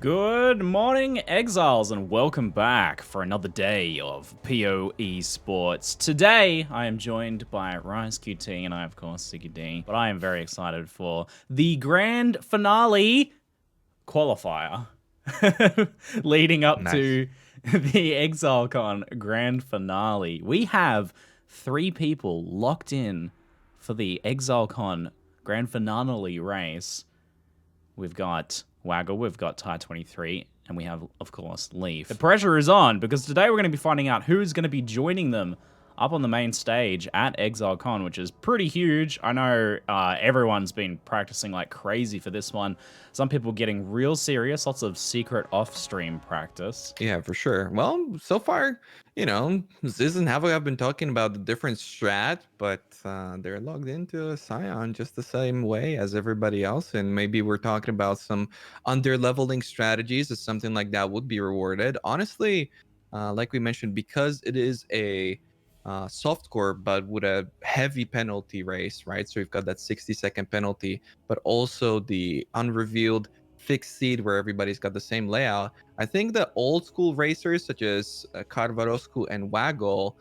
Good morning, exiles, and welcome back for another day of PoE Sports. Today, I am joined by RiseQT and I, of course, ZiggyD, but I am very excited for the grand finale qualifier leading up Nice. to the Exilecon grand finale. We have 3 people locked in for the Exilecon grand finale race. We've got Waggle, we've got Ty23, and we have, of course, Leaf. The pressure is on, because today we're going to be finding out who's going to be joining them up on the main stage at Exilecon, which is pretty huge. I know everyone's been practicing like crazy for this one. Some people getting real serious, lots of secret off-stream practice. Yeah, for sure. Well, so far, Ziz and Havoc have been talking about the different strat, but they're logged into a Scion just the same way as everybody else. And maybe we're talking about some under-leveling strategies, as something like that would be rewarded. Honestly, like we mentioned, because it is a softcore, but with a heavy penalty race, right? So we've got that 60-second penalty, but also the unrevealed fixed seed where everybody's got the same layout. I think the old school racers such as Carvaroscu and Waggle,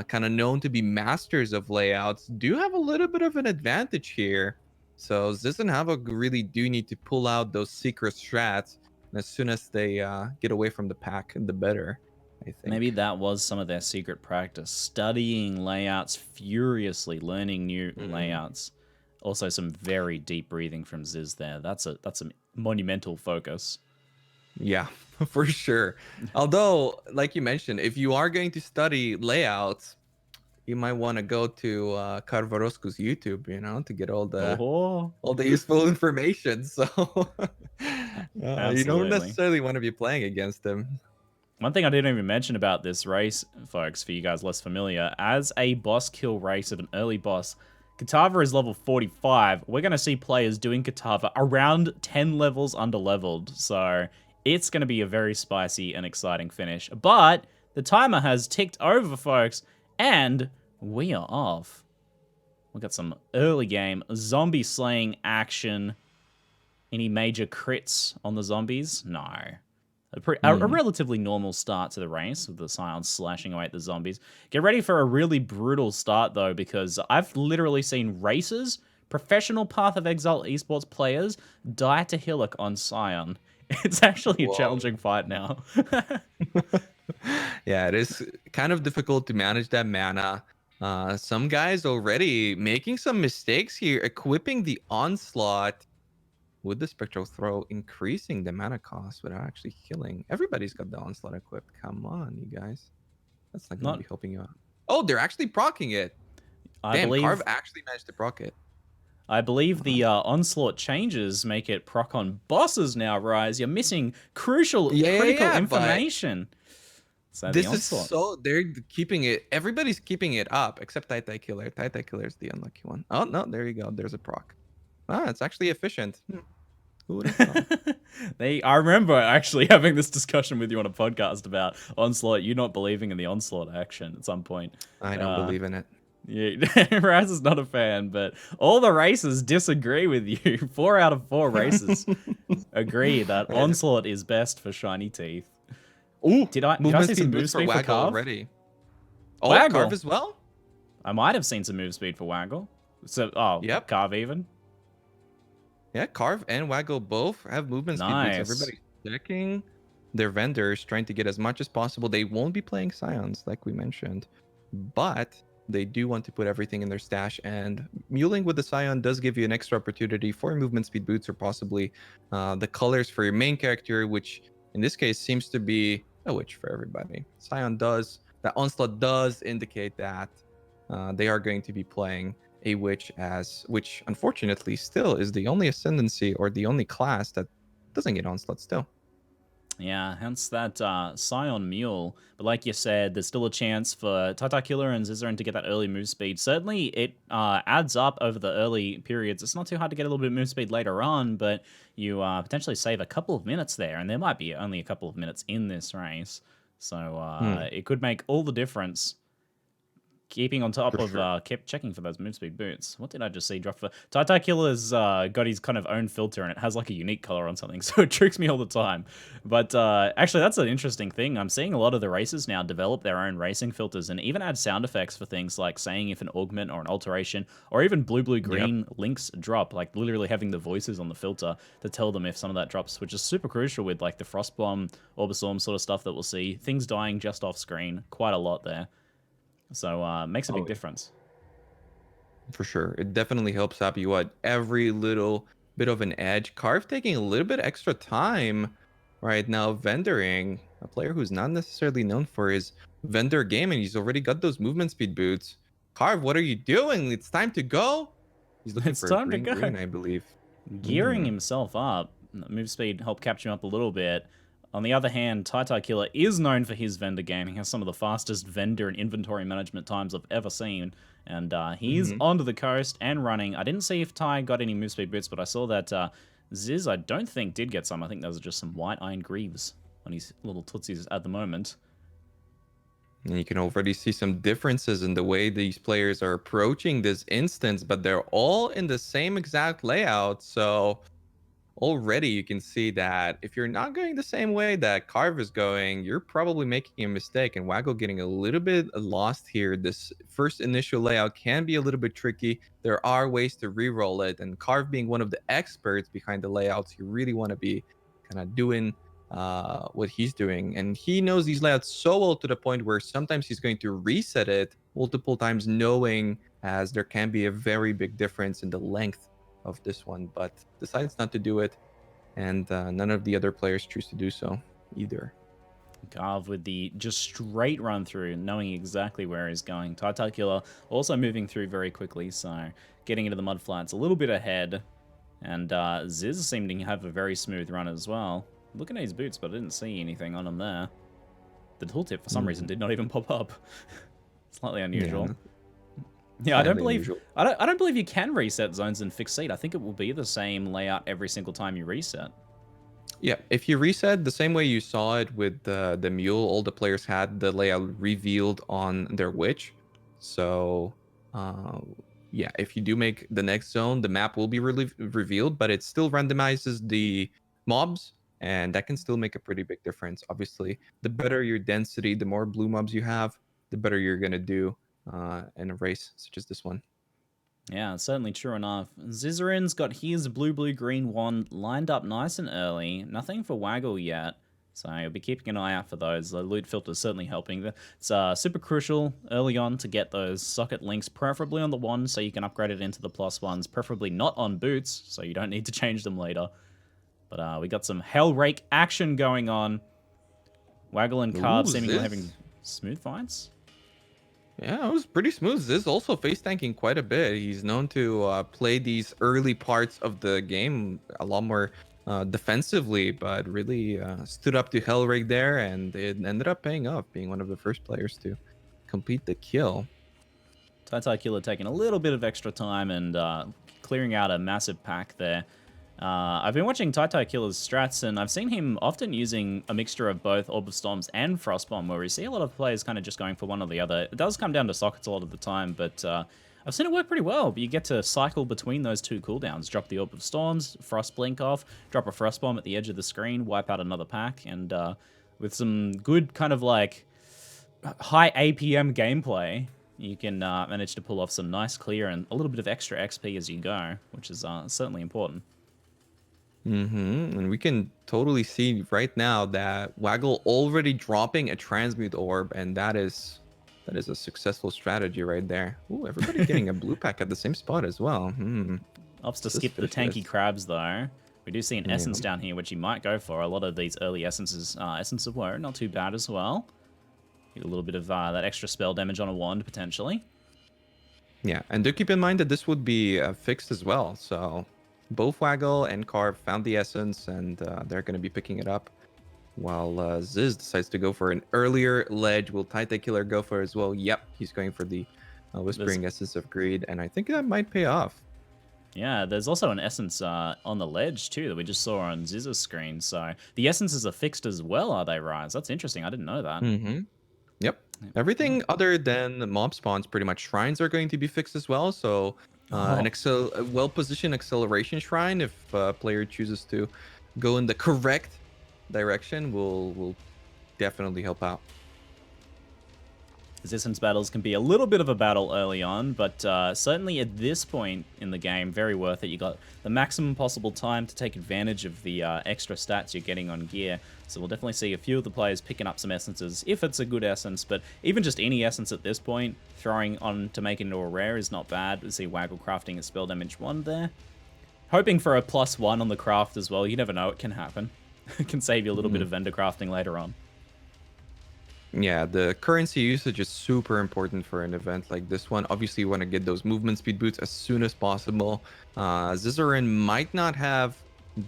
kind of known to be masters of layouts, do have a little bit of an advantage here. So Ziz and Havoc really do need to pull out those secret strats. And as soon as they get away from the pack, the better, I Maybe think. that was some of their secret practice, studying layouts furiously, learning new Mm. layouts. Also, some very deep breathing from Ziz there. That's a monumental focus. Yeah, for sure. Although, like you mentioned, if you are going to study layouts, you might want to go to Carvaroscu's YouTube, to get Oh, all the useful information. So you don't absolutely. necessarily want to be playing against him. One thing I didn't even mention about this race, folks, for you guys less familiar, as a boss kill race of an early boss, Kitava is level 45. We're going to see players doing Kitava around 10 levels under leveled. So it's going to be a very spicy and exciting finish. But the timer has ticked over, folks, and we are off. We got some early game zombie slaying action. Any major crits on the zombies? No. A Hmm. relatively normal start to the race with the Scions slashing away at the zombies. Get ready for a really brutal start, though, because I've literally seen racers, professional Path of Exile esports players, die to Hillock on Scion. It's actually a Whoa. challenging fight now. Yeah, it is kind of difficult to manage that mana. Some guys already making some mistakes here, equipping the onslaught with the spectral throw, increasing the mana cost without actually killing. Everybody's got the onslaught equipped. Come on, you guys. That's not going to Not, be helping you out. Oh, they're actually procking it. I Damn, Carve believe actually managed to proc it. I believe Wow. the onslaught changes make it proc on bosses now, Rise. You're missing crucial, critical But information. So the this is onslaught. so they're keeping it. Everybody's keeping it up except Tai Killer. Tai Killer is the unlucky one. Oh no, there you go. There's a proc. Ah, it's actually efficient. Who would have thought? I remember actually having this discussion with you on a podcast about onslaught. You not believing in the onslaught action at some point. I don't Uh, believe in it. yeah, Raz is not a fan, but all the races disagree with you. 4 out of 4 races agree that Right. onslaught is best for shiny teeth. Ooh, Did I movement see some speed move boost for speed for Waggle Carve? already. Oh, Carve Waggle. as well. I might have seen some move speed for Waggle. So, Yep. Carve even. Yeah, Carve and Waggle both have movement speed boots. Nice. Everybody's checking their vendors, trying to get as much as possible. They won't be playing Scions, like we mentioned, but they do want to put everything in their stash. And muling with the Scion does give you an extra opportunity for movement speed boots, or possibly the colors for your main character, which in this case seems to be a witch for everybody. Scion does, that Onslaught does indicate that they are going to be playing a witch, which unfortunately still is the only ascendancy or the only class that doesn't get onslaught still. Yeah, hence that Scion Mule. But like you said, there's still a chance for Tata Killer and Zizaran to get that early move speed. Certainly, it adds up over the early periods. It's not too hard to get a little bit of move speed later on, but you potentially save a couple of minutes there, and there might be only a couple of minutes in this race. So Hmm. it could make all the difference. keeping on top For of sure. kept checking for those move speed boots. What did I just see drop for? Tai Killer's got his kind of own filter, and it has like a unique color on something, so it tricks me all the time. But actually, that's an interesting thing. I'm seeing a lot of the races now develop their own racing filters and even add sound effects for things like saying if an augment or an alteration or even blue Yep. green links drop, like literally having the voices on the filter to tell them if some of that drops, which is super crucial with like the Frostbomb, Orbistorm sort of stuff that we'll see. Things dying just off screen, quite a lot there. So makes a Oh, big difference. for sure. It definitely helps out you at every little bit of an edge. Carve taking a little bit extra time right now vendoring. A player who's not necessarily known for his vendor game, and he's already got those movement speed boots. Carve, what are you doing? It's time to go. He's looking It's for a time to green go. green, I believe. Gearing Hmm. himself up. Move speed helped catch him up a little bit. On the other hand, Tai Killer is known for his vendor game. He has some of the fastest vendor and inventory management times I've ever seen. And he's Hmm. onto the coast and running. I didn't see if Tai got any move speed boots, but I saw that Ziz, I don't think, did get some. I think those are just some white iron greaves on his little tootsies at the moment. And you can already see some differences in the way these players are approaching this instance, but they're all in the same exact layout. So already you can see that if you're not going the same way that Carve is going, you're probably making a mistake. And Waggle getting a little bit lost here. This first initial layout can be a little bit tricky. There are ways to re-roll it, and Carve being one of the experts behind the layouts, you really want to be kind of doing what he's doing. And he knows these layouts so well to the point where sometimes he's going to reset it multiple times, knowing as there can be a very big difference in the length of this one, but decides not to do it, and none of the other players choose to do so either. Carve with the just straight run through, knowing exactly where he's going. Tai Killer also moving through very quickly, so getting into the mud flats a little bit ahead. And Ziz seemed to have a very smooth run as well. Looking at his boots, but I didn't see anything on him there. The tooltip, for some reason, Mhm. did not even pop up. Slightly Yeah, unusual. Yeah, slightly unusual. I don't believe you can reset zones in fixed seat. I think it will be the same layout every single time you reset. Yeah, if you reset the same way you saw it with the mule, all the players had the layout revealed on their witch. So, uh, yeah, if you do make the next zone, the map will be revealed, but it still randomizes the mobs, and that can still make a pretty big difference. Obviously, the better your density, the more blue mobs you have, the better you're gonna do in a race such as this one. Yeah, certainly true enough. Zizarin's got his blue-green wand lined up nice and early. Nothing for Waggle yet, so you'll be keeping an eye out for those. The loot filter is certainly helping. It's super crucial early on to get those socket links, preferably on the wand, so you can upgrade it into the plus ones, preferably not on boots, so you don't need to change them later. But we got some Hellrake action going on. Waggle and Carve Ooh, seemingly having Ziz. smooth fights. Yeah, it was pretty smooth. Ziz also face tanking quite a bit. He's known to play these early parts of the game a lot more defensively, but really stood up to Hellrig there, and it ended up paying off, being one of the first players to complete the kill. Killer taking a little bit of extra time and clearing out a massive pack there. I've been watching Killer's strats, and I've seen him often using a mixture of both Orb of Storms and Frostbomb, where we see a lot of players kind of just going for one or the other. It does come down to sockets a lot of the time, but I've seen it work pretty well. You get to cycle between those two cooldowns. Drop the Orb of Storms, Frost Blink off, drop a Frostbomb at the edge of the screen, wipe out another pack, and with some good kind of like high APM gameplay, you can manage to pull off some nice clear and a little bit of extra XP as you go, which is certainly important. And we can totally see right now that Waggle already dropping a transmute orb, and that is a successful strategy right there. Ooh, everybody getting a blue pack at the same spot as well. Opts to skip the tanky Suspicious. crabs, though. We do see an Yeah. essence down here, which he might go for. A lot of these early essences, Essence of Woe, not too bad as well. Get a little bit of that extra spell damage on a wand, potentially. Yeah, and do keep in mind that this would be fixed as well. So both Waggle and Carve found the essence, and they're going to be picking it up. While Ziz decides to go for an earlier ledge, will Titan Killer go for as well? Yep, he's going for the Whispering Essence of Greed, and I think that might pay off. Yeah, there's also an essence on the ledge, too, that we just saw on Ziz's screen. So the essences are fixed as well, are they, Rise? That's interesting. I didn't know that. Mm-hmm. Yep. Everything other than mob spawns, pretty much shrines are going to be fixed as well. So Oh, a well-positioned acceleration shrine, if a player chooses to go in the correct direction, will definitely help out. resistance battles can be a little bit of a battle early on, but certainly at this point in the game, very worth it. You got the maximum possible time to take advantage of the extra stats you're getting on gear. So we'll definitely see a few of the players picking up some essences, if it's a good essence, but even just any essence at this point, throwing on to make it into a rare is not bad. We see Waggle crafting a spell damage 1 there. Hoping for a +1 on the craft as well. You never know, it can happen. It can save you a little bit of vendor crafting later on. Yeah, the currency usage is super important for an event like this one. Obviously, you want to get those movement speed boots as soon as possible. Zizarin might not have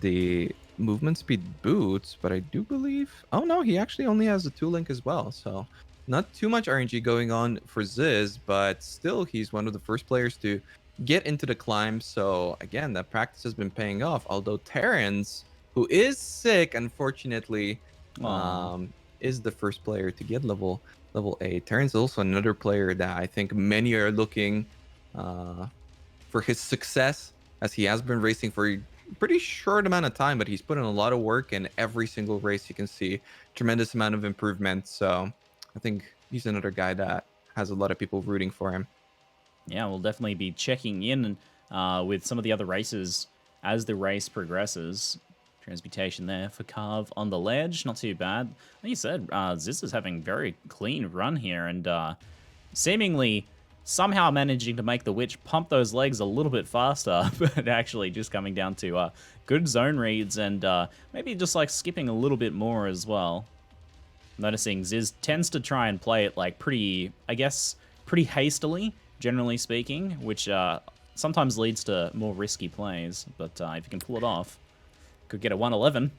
the movement speed boots, but I do believe... Oh no, he actually only has the 2-link as well. So not too much RNG going on for Ziz, but still he's one of the first players to get into the climb. So again, that practice has been paying off. Although Terrence, who is sick, unfortunately... Aww. is the first player to get level 8. Terran's also another player that I think many are looking for his success, as he has been racing for a pretty short amount of time, but he's put in a lot of work, and every single race you can see tremendous amount of improvement. So I think he's another guy that has a lot of people rooting for him. Yeah, we'll definitely be checking in with some of the other races as the race progresses. Transmutation there for Carve on the ledge, not too bad. Like you said, Ziz is having very clean run here and seemingly somehow managing to make the Witch pump those legs a little bit faster, but actually just coming down to good zone reads and maybe just like skipping a little bit more as well. Noticing Ziz tends to try and play it like pretty, I guess, pretty hastily, generally speaking, which sometimes leads to more risky plays, but if you can pull it off, could get a 111.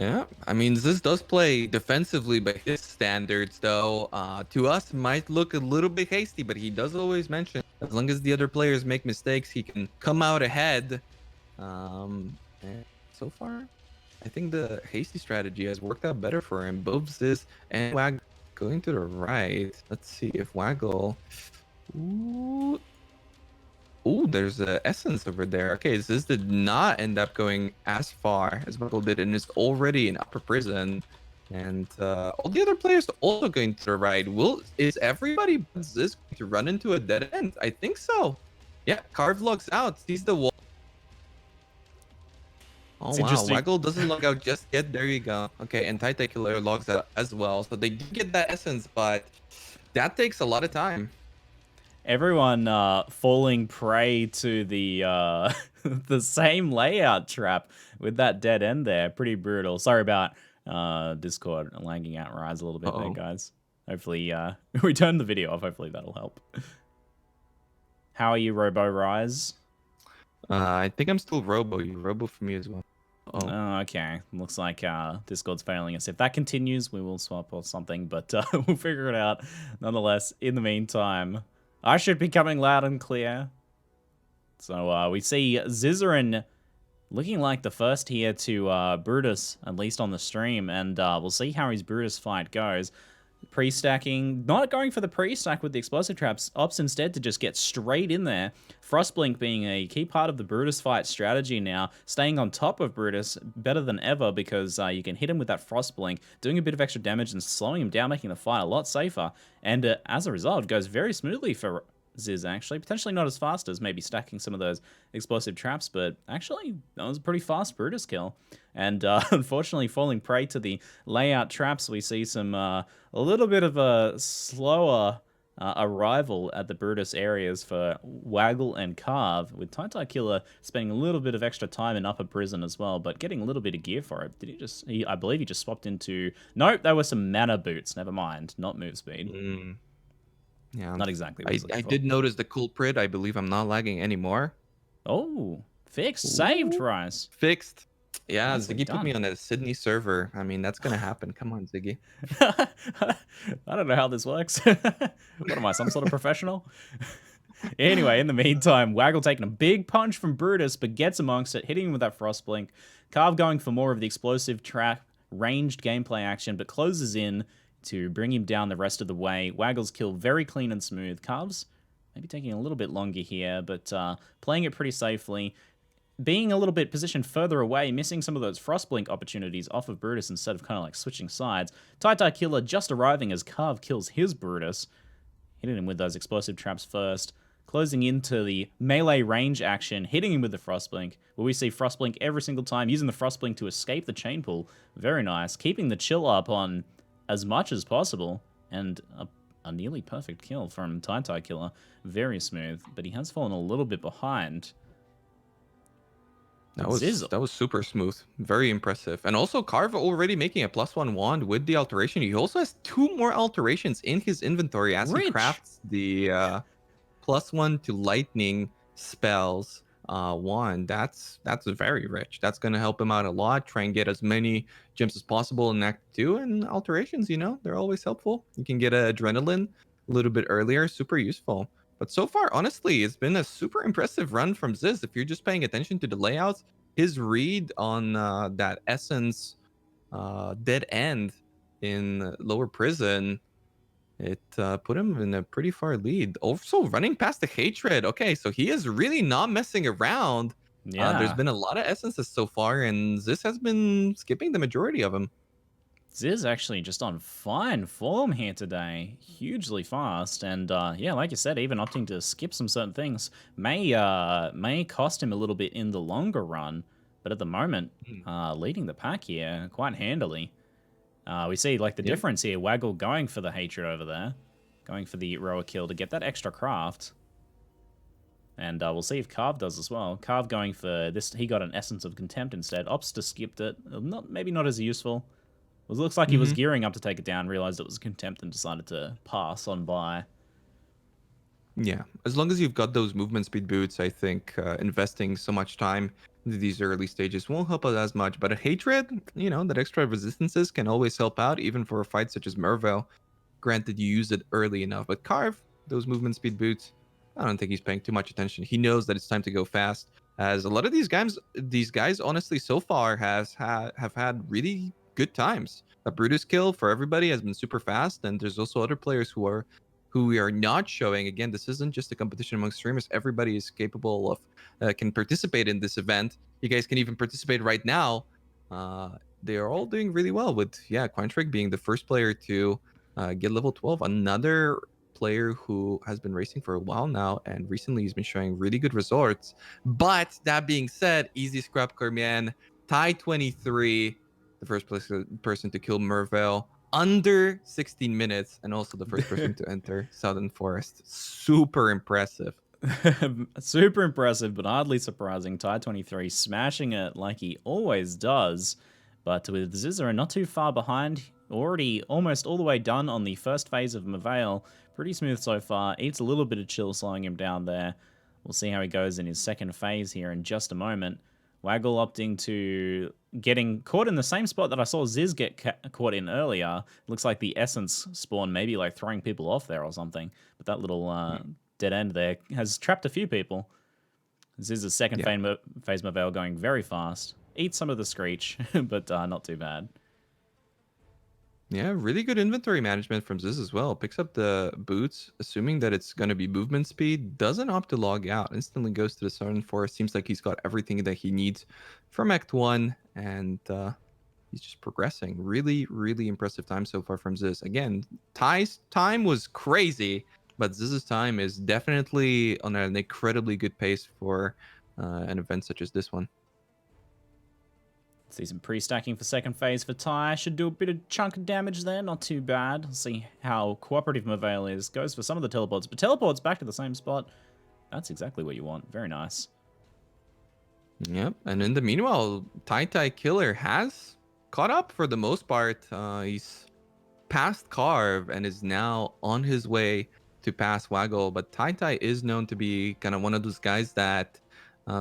Yeah, I mean, this does play defensively by his standards, though. To us, might look a little bit hasty, but he does always mention as long as the other players make mistakes, he can come out ahead. And so far, I think the hasty strategy has worked out better for him. Both Ziz and Waggle going to the right. Let's see if Waggle... Ooh, ooh, there's a essence over there. Okay, Ziz did not end up going as far as Waggle did and is already in upper prison. And all the other players also going to the right. Is everybody but Ziz going to run into a dead end? I think so. Yeah, Carve logs out, sees the wall. Oh It's wow, interesting. Waggle doesn't log out just yet. There you go. Okay, and Titacular logs out as well. So they did get that essence, but that takes a lot of time. Everyone falling prey to the the same layout trap with that dead end there. Pretty brutal. Sorry about Discord lagging out Rise a little bit there, Uh-oh. guys. Hopefully we turn the video off. Hopefully that'll help. How are you, Robo Rise? I think I'm still Robo. You Robo for me as well. Oh. Oh, okay. Looks like Discord's failing us. If that continues, we will swap or something, but we'll figure it out. Nonetheless, in the meantime, I should be coming loud and clear. So we see Zizarin looking like the first here to Brutus, at least on the stream, and we'll see how his Brutus fight goes. Pre-stacking, not going for the pre-stack with the explosive traps, opts instead to just get straight in there. Frostblink being a key part of the Brutus fight strategy now, staying on top of Brutus better than ever because you can hit him with that Frostblink, doing a bit of extra damage and slowing him down, making the fight a lot safer. And as a result, it goes very smoothly for Ziz, actually. Potentially not as fast as maybe stacking some of those explosive traps, but actually, that was a pretty fast Brutus kill. And unfortunately, falling prey to the layout traps, we see some a little bit of a slower arrival at the Brutus areas for Waggle and Carve, with Killer spending a little bit of extra time in upper prison as well, but getting a little bit of gear for it. Did he just... I believe he just swapped into... Nope, there were some mana boots. Never mind. Not move speed. Yeah, Not exactly what I did notice the culprit. I believe I'm not lagging anymore. Oh, fixed. Saved, Rise. Fixed. Yeah, Nicely Ziggy put done. me on a Sydney server. I mean, that's gonna happen. Come on, Ziggy. I don't know how this works. What am I, some sort of professional? Anyway, in the meantime, Waggle taking a big punch from Brutus, but gets amongst it, hitting him with that Frostblink. Carve going for more of the explosive trap, ranged gameplay action, but closes in, to bring him down the rest of the way. Waggle's kill very clean and smooth. Carves maybe taking a little bit longer here, but playing it pretty safely. Being a little bit positioned further away, missing some of those Frostblink opportunities off of Brutus instead of kind of like switching sides. Tai Killer just arriving as Carve kills his Brutus, hitting him with those explosive traps first, closing into the melee range action, hitting him with the Frostblink, where we see Frostblink every single time, using the Frostblink to escape the chain pull. Very nice. Keeping the chill up on as much as possible, and a nearly perfect kill from Tai Killer. Very smooth, but he has fallen a little bit behind. That was super smooth, very impressive. And also Carve already making a +1 wand with the alteration. He also has 2 more alterations in his inventory as he crafts the +1 to lightning spells wand. That's very rich. That's gonna help him out a lot. Try and get as many gems as possible in Act 2, and alterations, you know, they're always helpful. You can get adrenaline a little bit earlier, super useful. But so far, honestly, it's been a super impressive run from Ziz. If you're just paying attention to the layouts, his read on that Essence dead end in Lower Prison, it put him in a pretty far lead. Also running past the Hatred. Okay, so he is really not messing around. Yeah. There's been a lot of Essences so far, and Ziz has been skipping the majority of them. Ziz actually just on fine form here today, hugely fast, and yeah, like you said, even opting to skip some certain things may cost him a little bit in the longer run, but at the moment, leading the pack here quite handily. We see like the difference here, Waggle going for the Hatred over there, going for the Roa kill to get that extra craft, and we'll see if Carve does as well. Carve going for this, he got an Essence of Contempt instead, opts to skip it, maybe not as useful. It looks like he was gearing up to take it down, realized it was Contempt, and decided to pass on by. Yeah, as long as you've got those movement speed boots, I think investing so much time into these early stages won't help out as much. But a Hatred, you know, that extra resistances can always help out, even for a fight such as Merville. Granted, you use it early enough. But Carve, those movement speed boots, I don't think he's paying too much attention. He knows that it's time to go fast. As a lot of these guys, honestly, so far have had really good times. A Brutus kill for everybody has been super fast, and there's also other players who we are not showing. Again, this isn't just a competition among streamers. Everybody is capable of can participate in this event. You guys can even participate right now. They are all doing really well with Quantrick being the first player to get level 12. Another player who has been racing for a while now, and recently he's been showing really good results. But that being said, easy scrap Kermian, tie 23, the first person to kill Merville under 16 minutes, and also the first person to enter Southern Forest. Super impressive. Super impressive, but hardly surprising. Tie 23 smashing it like he always does. But with Zizera not too far behind, already almost all the way done on the first phase of Mavail. Pretty smooth so far. Eats a little bit of chill slowing him down there. We'll see how he goes in his second phase here in just a moment. Waggle opting to getting caught in the same spot that I saw Ziz get caught in earlier. Looks like the Essence spawn maybe like throwing people off there or something. But that little dead end there has trapped a few people. Ziz's second phase Mavail going very fast. Eats some of the Screech, but not too bad. Yeah, really good inventory management from Ziz as well. Picks up the boots, assuming that it's going to be movement speed. Doesn't opt to log out. Instantly goes to the Southern Forest. Seems like he's got everything that he needs from Act 1. And he's just progressing. Really, really impressive time so far from Ziz. Again, Ty's time was crazy, but Ziz's time is definitely on an incredibly good pace for an event such as this one. See some pre-stacking for second phase for Ty. Should do a bit of chunk of damage there. Not too bad. See how cooperative Mavail is. Goes for some of the teleports, but teleports back to the same spot. That's exactly what you want. Very nice. Yep. And in the meanwhile, Tai Killer has caught up for the most part. He's past Carve and is now on his way to pass Waggle. But Tai is known to be kind of one of those guys that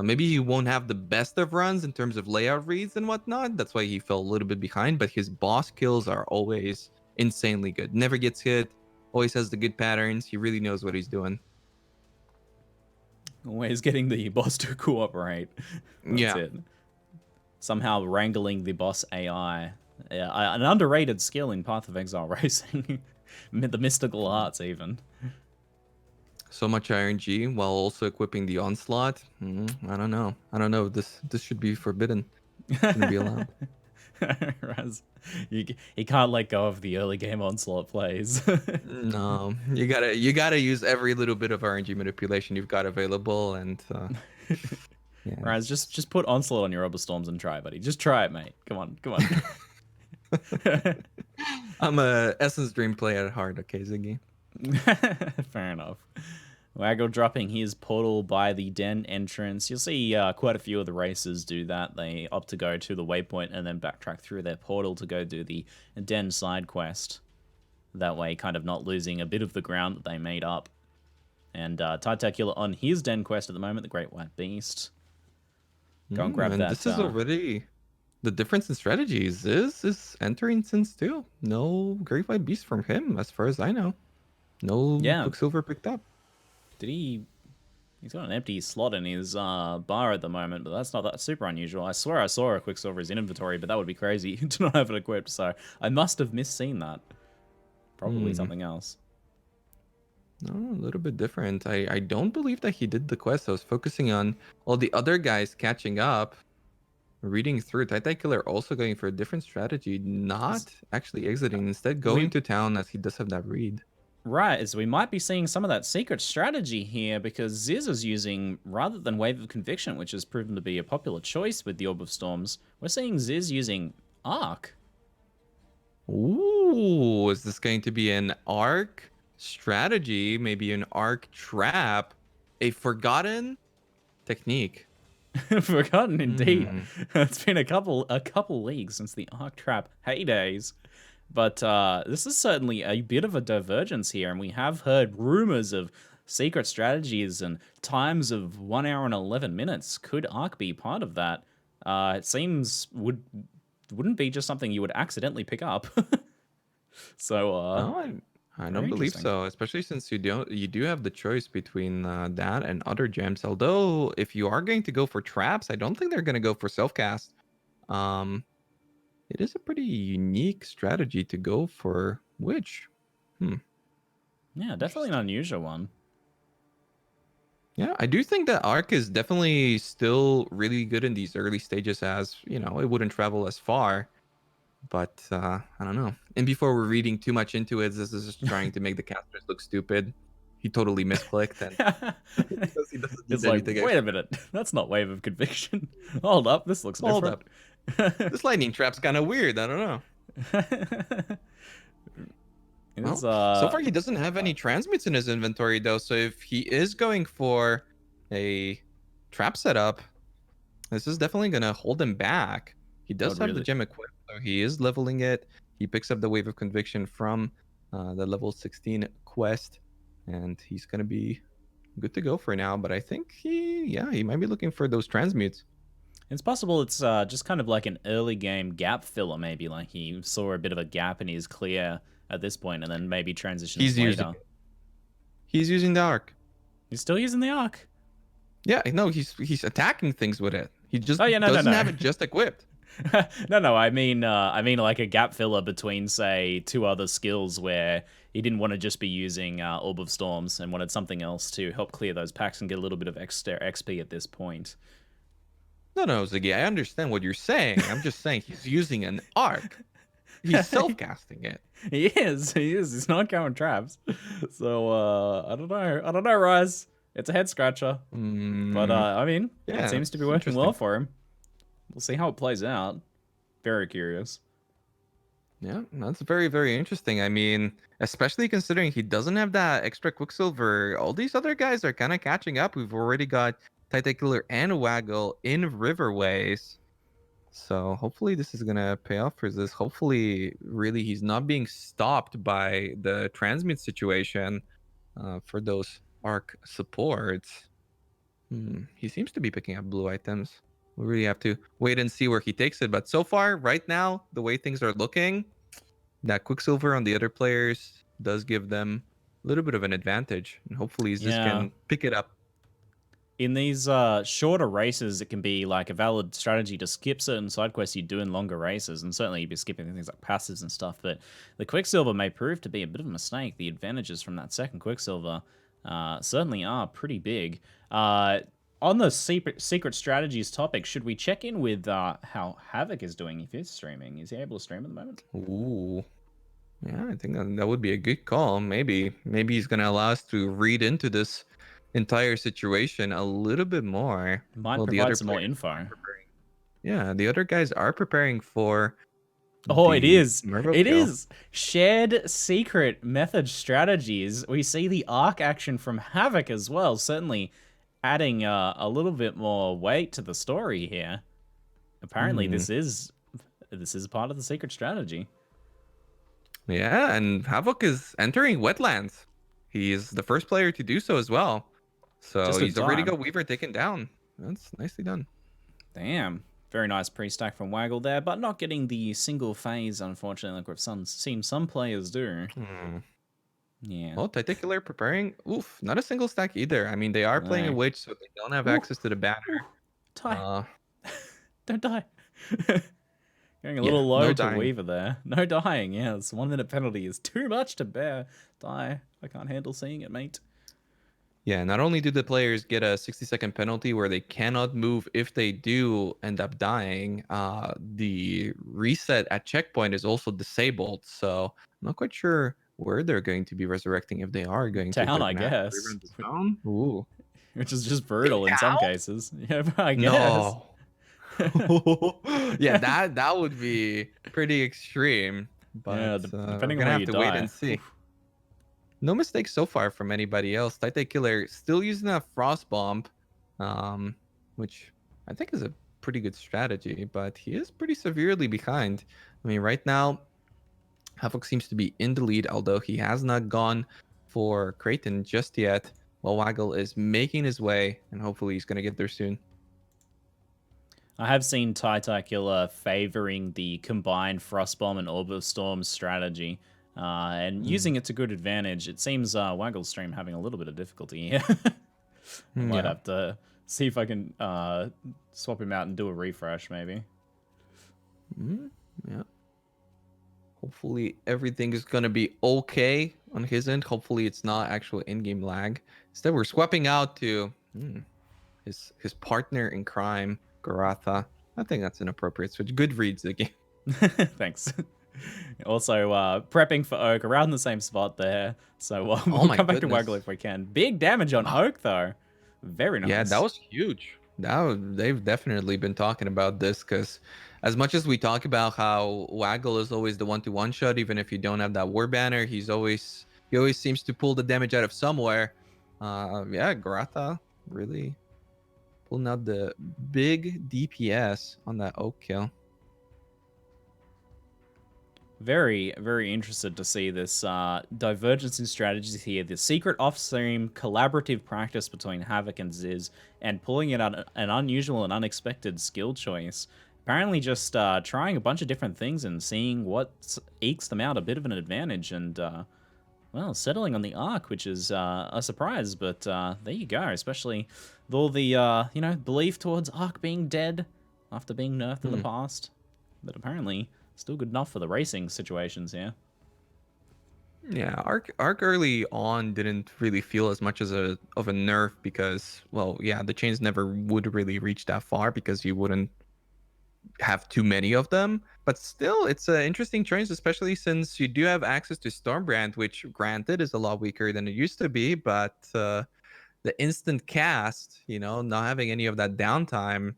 maybe he won't have the best of runs in terms of layout reads and whatnot. That's why he fell a little bit behind, but his boss kills are always insanely good. Never gets hit, always has the good patterns. He really knows what he's doing. Always getting the boss to cooperate. That's it. Somehow wrangling the boss AI Yeah, an underrated skill in Path of Exile racing. The mystical arts, even. So much RNG while also equipping the onslaught. I don't know. I don't know. This should be forbidden. Shouldn't be allowed. Raz, he can't let go of the early game onslaught plays. No, you gotta use every little bit of RNG manipulation you've got available, and yeah, Raz, just put onslaught on your Storms and try, buddy. Just try it, mate. Come on, come on. I'm a Essence Dream player at heart. Okay, Ziggy. Fair enough. Waggle dropping his portal by the den entrance. You'll see quite a few of the racers do that. They opt to go to the waypoint and then backtrack through their portal to go do the den side quest. That way, kind of not losing a bit of the ground that they made up. And Titacula on his den quest at the moment, the Great White Beast. Go and grab and that. this is already the difference in strategies. Is entering since too. No Great White Beast from him, as far as I know. No Quicksilver picked up. Did he? He's got an empty slot in his bar at the moment, but that's not that super unusual. I swear I saw a Quicksilver in his inventory, but that would be crazy to not have it equipped. So I must have misseen that. Probably something else. No, a little bit different. I don't believe that he did the quest. I was focusing on all the other guys catching up, reading through. Titan Killer also going for a different strategy, not actually exiting, instead going to town as he does have that read. Right, so we might be seeing some of that secret strategy here because Ziz is using, rather than Wave of Conviction, which has proven to be a popular choice with the Orb of Storms, we're seeing Ziz using Arc. Ooh, is this going to be an Arc strategy? Maybe an Arc trap? A forgotten technique. Forgotten indeed. It's been a couple leagues since the Arc trap heydays. But this is certainly a bit of a divergence here, and we have heard rumors of secret strategies and times of 1 hour and 11 minutes. Could Arc be part of that? It seems wouldn't be just something you would accidentally pick up. So no, I don't believe so, especially since you do have the choice between that and other gems. Although if you are going to go for traps, I don't think they're going to go for self-cast. It is a pretty unique strategy to go for Witch. Yeah, definitely an unusual one. Yeah, I do think that Arc is definitely still really good in these early stages, as, you know, it wouldn't travel as far. But I don't know. And before we're reading too much into it, this is just trying to make the casters look stupid. He totally misclicked, and because he doesn't it's like, wait a minute, that's not Wave of Conviction. Hold up, this looks different. Hold up. This lightning trap's kind of weird. I don't know. Well, so far he doesn't have any transmutes in his inventory though. So if he is going for a trap setup, this is definitely gonna hold him back. He does have the gem equipped, so he is leveling it. He picks up the Wave of Conviction from the level 16 quest, and he's gonna be good to go for now. But I think he might be looking for those transmutes. It's possible it's just kind of like an early game gap filler, maybe. Like he saw a bit of a gap in his clear at this point, and then maybe transitions later. He's using the Arc. He's still using the Arc. Yeah, no, he's attacking things with it. He just doesn't have it just equipped. No, I mean like a gap filler between, say, two other skills where he didn't want to just be using Orb of Storms and wanted something else to help clear those packs and get a little bit of extra XP at this point. No, Ziggy, I understand what you're saying. I'm just saying he's using an Arc. He's self-casting it. He is. He's not going traps. So, I don't know, Rise. It's a head scratcher. But, I mean, it seems to be working well for him. We'll see how it plays out. Very curious. Yeah, that's very, very interesting. I mean, especially considering he doesn't have that extra Quicksilver. All these other guys are kind of catching up. We've already got Titan Killer and Waggle in Riverways. So hopefully this is going to pay off for this. Hopefully, really, he's not being stopped by the transmute situation for those Arc supports. He seems to be picking up blue items. We really have to wait and see where he takes it. But so far, right now, the way things are looking, that Quicksilver on the other players does give them a little bit of an advantage. And hopefully Ziz can pick it up. in these shorter races, it can be like a valid strategy to skip certain side quests you do in longer races, and certainly you'd be skipping things like passives and stuff. But the Quicksilver may prove to be a bit of a mistake. The advantages from that second Quicksilver certainly are pretty big. On the secret strategies topic, should we check in with how Havoc is doing if he's streaming? Is he able to stream at the moment? Ooh. Yeah, I think that would be a good call. Maybe he's gonna allow us to read into this entire situation a little bit more. Might Well, the provide other some more players info. are preparing. Yeah, the other guys are preparing for Oh, it the is. Mervo It kill. is. Shared secret method strategies. We see the arc action from Havoc as well, certainly adding a little bit more weight to the story here. Apparently, Hmm. this is part of the secret strategy. Yeah, and Havoc is entering wetlands. He is the first player to do so as well. So Just in he's already time. got Weaver taken down. That's nicely done. Damn. Very nice pre-stack from Waggle there, but not getting the single phase, unfortunately, like we've seen some players do. Hmm. Yeah. Well, Tacticular preparing. Oof, not a single stack either. I mean, they are playing a No. witch, so they don't have Ooh, access to the banner. ooh, die. Uh, Don't die. Going a yeah, little low no to dying. Weaver there. No dying, yeah. This 1 minute penalty is too much to bear. Die. I can't handle seeing it, mate. Yeah, not only do the players get a 60-second penalty where they cannot move if they do end up dying, the reset at checkpoint is also disabled. So I'm not quite sure where they're going to be resurrecting if they are going to, Town, but I man, guess. rerun the town? Ooh. Which is just brutal in some cases. Yeah, but I guess. No. Yeah, that would be pretty extreme, but Yeah, we're depending on gonna where have you to wait and die. see. Oof. No mistakes so far from anybody else. Titan Killer still using that frost bomb, which I think is a pretty good strategy, but he is pretty severely behind. I mean, right now, Havoc seems to be in the lead, although he has not gone for Creighton just yet. While Waggle is making his way, and hopefully he's gonna get there soon. I have seen Tai Killer favoring the combined Frostbomb and Orb of Storm strategy, and Mm. using it to good advantage. It seems Waggle's stream having a little bit of difficulty here. I might Yeah. have to see if I can swap him out and do a refresh, maybe. Yeah. Hopefully everything is gonna be okay on his end. Hopefully it's not actual in-game lag. Instead, we're swapping out to his partner in crime, Garatha. I think that's an appropriate switch. Good reads the game. Thanks. Also, prepping for Oak around the same spot there. So Oh we'll my come back to Waggle goodness. if we can. Big damage on Oak, though. Very Yeah, that nice. was huge. They've definitely been talking about this because as much as we talk about how Waggle is always the one to one shot, even if you don't have that war banner, he always seems to pull the damage out of somewhere. Yeah, Garatha really pulling out the big DPS on that Oak kill. Very, very interested to see this divergence in strategies here. The secret off-stream collaborative practice between Havoc and Ziz, and pulling it out an unusual and unexpected skill choice. Apparently just trying a bunch of different things and seeing what ekes them out a bit of an advantage, and, well, settling on the Arc, which is a surprise, but there you go, especially with all the, belief towards Arc being dead after being nerfed in the past. But apparently still good enough for the racing situations here. Yeah, Arc early on didn't really feel as much as a nerf because, well, yeah, the chains never would really reach that far because you wouldn't have too many of them. But still, it's an interesting choice, especially since you do have access to Stormbrand, which granted is a lot weaker than it used to be, but the instant cast, not having any of that downtime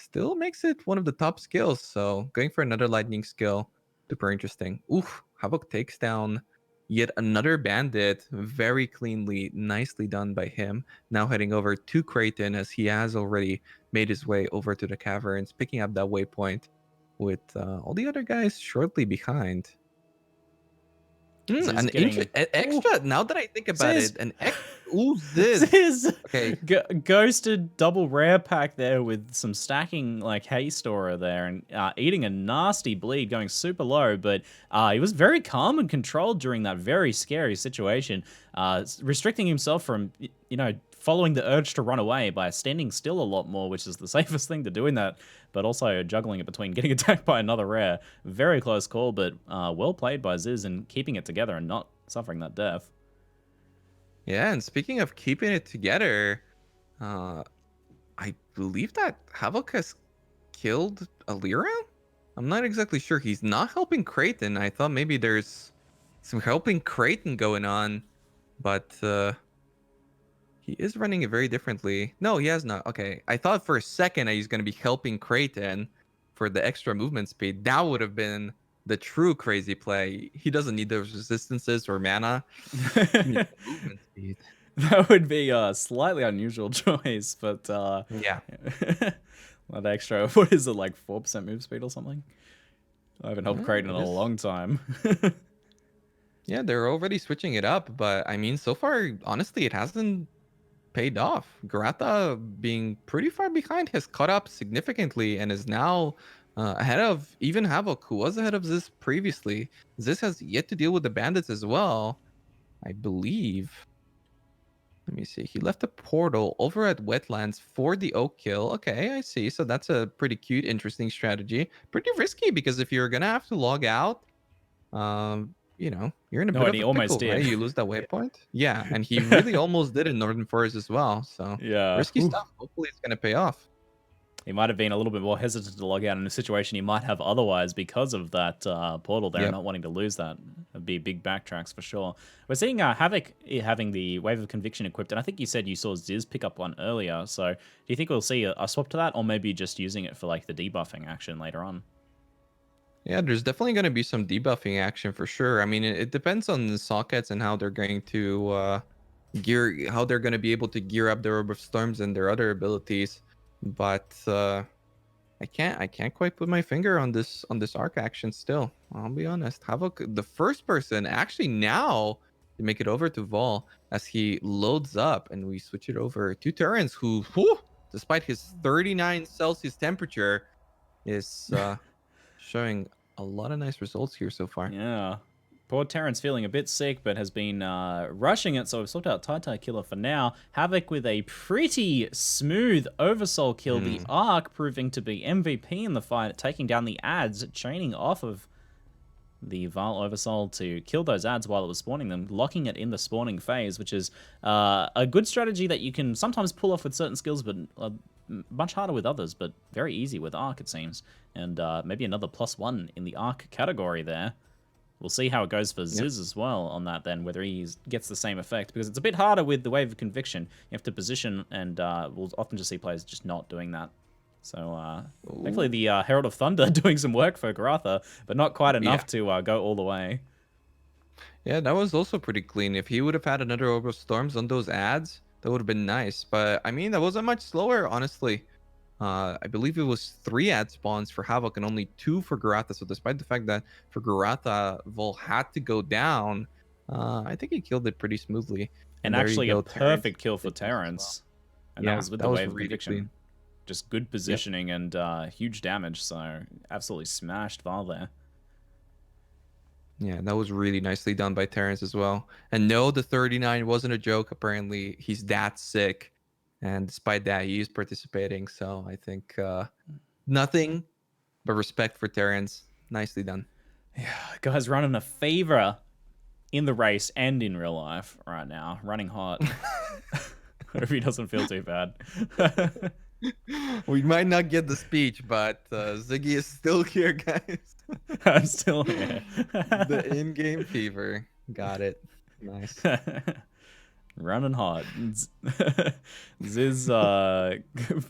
still makes it one of the top skills. So going for another lightning skill, super interesting. Oof, Havoc takes down yet another bandit very cleanly, nicely done by him. Now heading over to Creighton as he has already made his way over to the caverns, picking up that waypoint with all the other guys shortly behind. Ziz An getting... extra, now that I think about Ziz! it, ooh, this. Ziz! Okay. Ghosted double rare pack there with some stacking like haste aura there, and eating a nasty bleed, going super low, but he was very calm and controlled during that very scary situation, restricting himself from, following the urge to run away by standing still a lot more, which is the safest thing to do in that, but also juggling it between getting attacked by another rare. Very close call, but well played by Ziz and keeping it together and not suffering that death. Yeah, and speaking of keeping it together, uh, I believe that Havoc has killed Alira? I'm not exactly sure. He's not helping Creighton. I thought maybe there's some helping Creighton going on, but he is running it very differently. No, he has not. Okay, I thought for a second he's going to be helping Creighton for the extra movement speed. That would have been the true crazy play. He doesn't need those resistances or mana. He needs the movement speed. That would be a slightly unusual choice, but Yeah. that extra, what is it, like 4% move speed or something? I haven't helped Creighton in a long time. Yeah, they're already switching it up, but I mean, so far, honestly, it hasn't paid off. Garata, being pretty far behind, has caught up significantly and is now ahead of even Havoc, who was ahead of Ziz previously. Ziz has yet to deal with the bandits as well, I believe. Let me see. He left a portal over at Wetlands for the Oak kill. Okay, I see. So that's a pretty cute, interesting strategy. Pretty risky because if you're gonna have to log out, you know, you're in a No, bit and of he a almost pickle, right? did. You lose that waypoint. Yeah, and he really almost did in Northern Forest as well. So Yeah. risky stuff. Hopefully, it's gonna pay off. He might have been a little bit more hesitant to log out in a situation he might have otherwise because of that portal there, Yep. not wanting to lose that. It'd be big backtracks for sure. We're seeing Havoc having the Wave of Conviction equipped, and I think you said you saw Ziz pick up one earlier. So do you think we'll see a swap to that, or maybe just using it for like the debuffing action later on? Yeah, there's definitely going to be some debuffing action for sure. I mean, it depends on the sockets and how they're going to how they're going to be able to gear up their Orb of Storms and their other abilities. But I can't quite put my finger on this arc action still. I'll be honest. Havoc, the first person actually now to make it over to Vol as he loads up, and we switch it over to Terrence, who, whew, despite his 39 Celsius temperature, is showing a lot of nice results here so far. Yeah. Poor Terrence feeling a bit sick, but has been rushing it, so we've swapped out Tai Killer for now. Havoc with a pretty smooth Oversoul kill. The Arc proving to be MVP in the fight, taking down the ads, chaining off of the Val Oversoul to kill those ads while it was spawning them, locking it in the spawning phase, which is a good strategy that you can sometimes pull off with certain skills, but much harder with others, but very easy with Arc, it seems. And maybe another +1 in the Arc category there. We'll see how it goes for Ziz as well on that then, whether he gets the same effect, because it's a bit harder with the Wave of Conviction. You have to position, and we'll often just see players just not doing that. So thankfully the Herald of Thunder doing some work for Garatha, but not quite enough to go all the way. Yeah, that was also pretty clean. If he would have had another Orb of Storms on those ads, that would have been nice. But I mean, that wasn't much slower, honestly. I believe it was 3 ad spawns for Havoc and only 2 for Garatha. So despite the fact that for Garatha, Vol had to go down, I think he killed it pretty smoothly. And actually a perfect kill for Terrence. And that was with the Wave of Conviction. Clean. Just good positioning and huge damage. So absolutely smashed Val there. Yeah, that was really nicely done by Terrence as well. And no, the 39 wasn't a joke. Apparently, he's that sick. And despite that, he is participating. So I think nothing but respect for Terrence. Nicely done. Yeah, guy's running a fever in the race and in real life right now. Running hot. Hope he doesn't feel too bad. We might not get the speech, but Ziggy is still here, guys. I'm still here. The in-game fever. Got it. Nice. Running hot. Ziz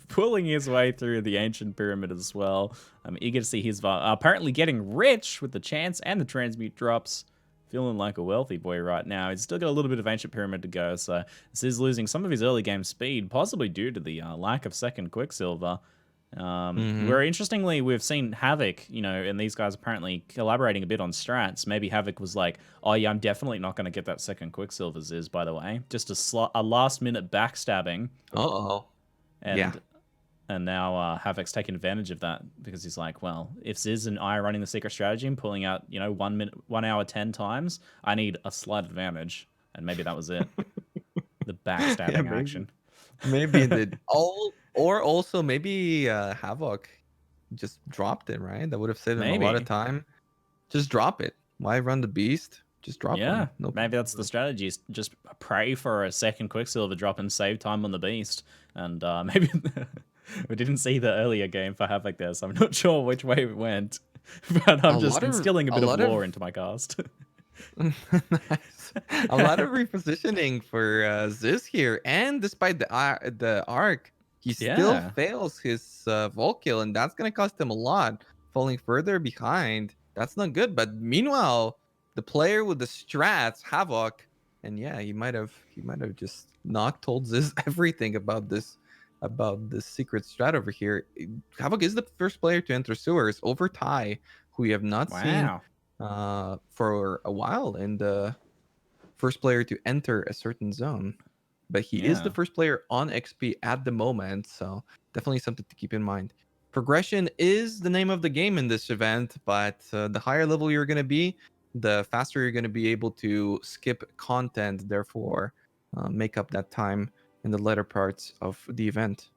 pulling his way through the ancient pyramid as well. I'm eager to see his apparently getting rich with the chance and the transmute drops. Feeling like a wealthy boy right now. He's still got a little bit of ancient pyramid to go, so Ziz losing some of his early game speed, possibly due to the lack of second Quicksilver. Where interestingly, we've seen Havoc, you know, and these guys apparently collaborating a bit on strats. Maybe Havoc was like, oh yeah, I'm definitely not going to get that second Quicksilver, Ziz, by the way. Just a last-minute backstabbing. Uh-oh. And now Havoc's taking advantage of that because he's like, well, if Ziz and I are running the secret strategy and pulling out, you know, 1 hour 10 times, I need a slight advantage. And maybe that was it. The backstabbing action. Maybe the all, or also maybe Havoc just dropped it, right? That would have saved him a lot of Maybe. time. Just drop it. Why run the beast? Just drop Yeah, one. No maybe that's the problem. strategy. Is just pray for a second Quicksilver drop and save time on the beast. And maybe we didn't see the earlier game for Havoc there, so I'm not sure which way it went. But A I'm just lot of instilling a a bit of lot lore of into my cast. nice. A lot of repositioning for Ziz here, and despite the arc, he still Yeah. fails his Volkill, and that's gonna cost him a lot, falling further behind. That's not good. But meanwhile, the player with the strats, Havoc, and yeah, he might have just not told Ziz everything about this secret strat over here. Havoc is the first player to enter sewers over Tai, who we have not seen Wow. for a while, and the first player to enter a certain zone. But he is the Yeah. first player on XP at the moment, so definitely something to keep in mind. Progression is the name of the game in this event, but the higher level you're going to be, the faster you're going to be able to skip content, therefore make up that time in the later parts of the event.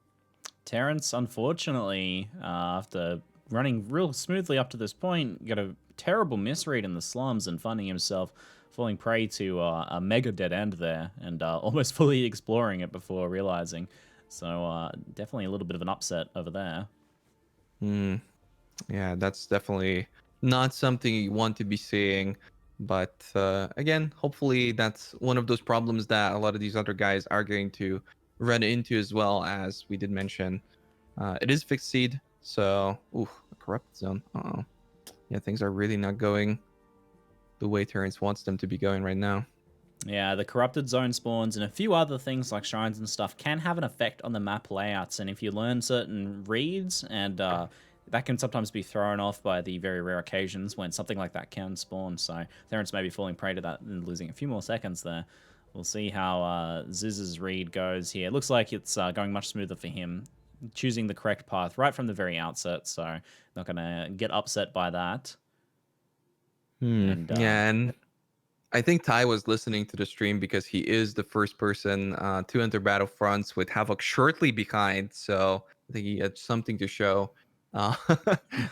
Terrence, unfortunately, after running real smoothly up to this point, got a terrible misread in the slums and finding himself falling prey to a mega dead end there and almost fully exploring it before realizing. So definitely a little bit of an upset over there. Hmm. Yeah, that's definitely not something you want to be seeing. But again, hopefully that's one of those problems that a lot of these other guys are going to run into as well, as we did mention. It is fixed seed, so ooh, a corrupt zone. Oh, yeah, things are really not going the way Terrence wants them to be going right now. Yeah, the corrupted zone spawns and a few other things like shrines and stuff can have an effect on the map layouts. And if you learn certain reads, and that can sometimes be thrown off by the very rare occasions when something like that can spawn. So Terrence may be falling prey to that and losing a few more seconds there. We'll see how Ziz's read goes here. It looks like it's going much smoother for him, choosing the correct path right from the very outset. So not going to get upset by that. And Yeah, and I think Ty was listening to the stream because he is the first person to enter Battlefronts with Havoc shortly behind. So I think he had something to show. Uh,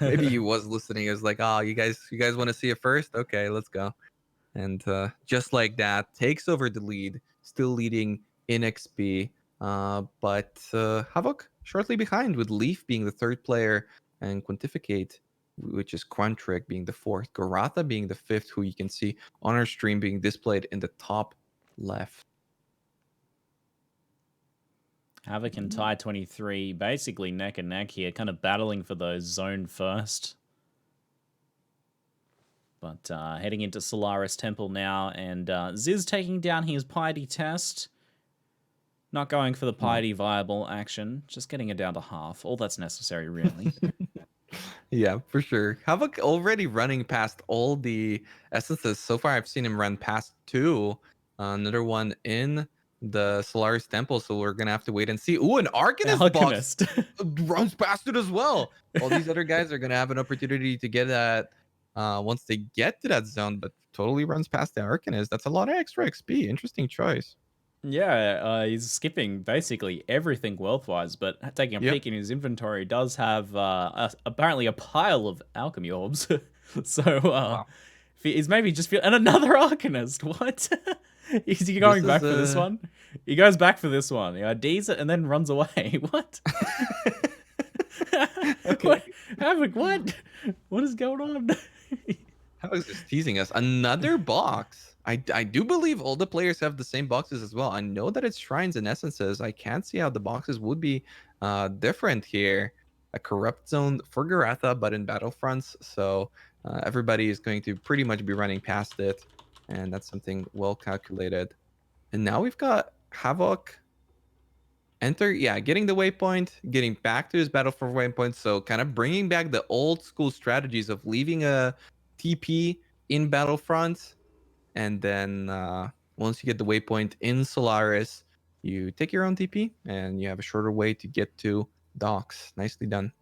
maybe he was listening. He was like, "Oh, you guys want to see it first? Okay, let's go." And just like that, takes over the lead, still leading in XP. But Havoc shortly behind, with Leaf being the third player and Quantificate, which is Quantric, being the fourth, Garatha being the fifth, who you can see on our stream being displayed in the top left. Havoc and Tie 23 basically neck and neck here, kind of battling for those zone first. But heading into Solaris Temple now, and Ziz taking down his piety test. Not going for the piety viable action, just getting it down to half. All that's necessary, really. Yeah, for sure. Havoc already running past all the essences. So far, I've seen him run past two. Another one in the Solaris Temple, so we're gonna have to wait and see. Ooh, an Arcanist box Alchemist. runs past it as well. All these other guys are gonna have an opportunity to get that once they get to that zone, but totally runs past the Arcanist. That's a lot of extra XP. Interesting choice. Yeah, he's skipping basically everything wealth-wise, but taking a Yep. peek in his inventory does have apparently a pile of alchemy orbs. So Wow. he's maybe just feel and another Arcanist. What? Is he This going is back for this one? He goes back for this one. He IDs it and then runs away. What? okay. What? Havoc, what? What is going on? Alex is teasing us. Another box. I do believe all the players have the same boxes as well. I know that it's shrines and essences. I can't see how the boxes would be different here. A corrupt zone for Garatha, but in Battlefronts. So everybody is going to pretty much be running past it. And that's something well calculated. And now we've got Havoc enter, yeah, getting the waypoint, getting back to his battle for waypoint. So kind of bringing back the old school strategies of leaving a TP in Battlefront, and then once you get the waypoint in Solaris, you take your own TP and you have a shorter way to get to docks. Nicely done.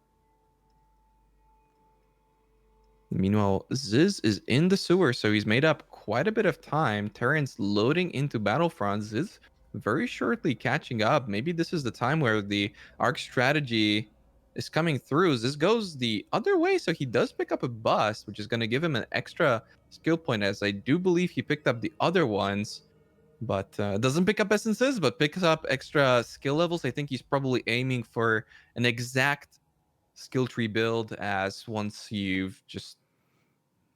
Meanwhile, Ziz is in the sewer, so he's made up quite a bit of time. Terrence loading into Battlefront. Ziz very shortly catching up. Maybe this is the time where the arc strategy is coming through. This goes the other way, so he does pick up a bust, which is going to give him an extra skill point, as I do believe he picked up the other ones, but doesn't pick up essences, but picks up extra skill levels. I think he's probably aiming for an exact skill tree build, as once you've just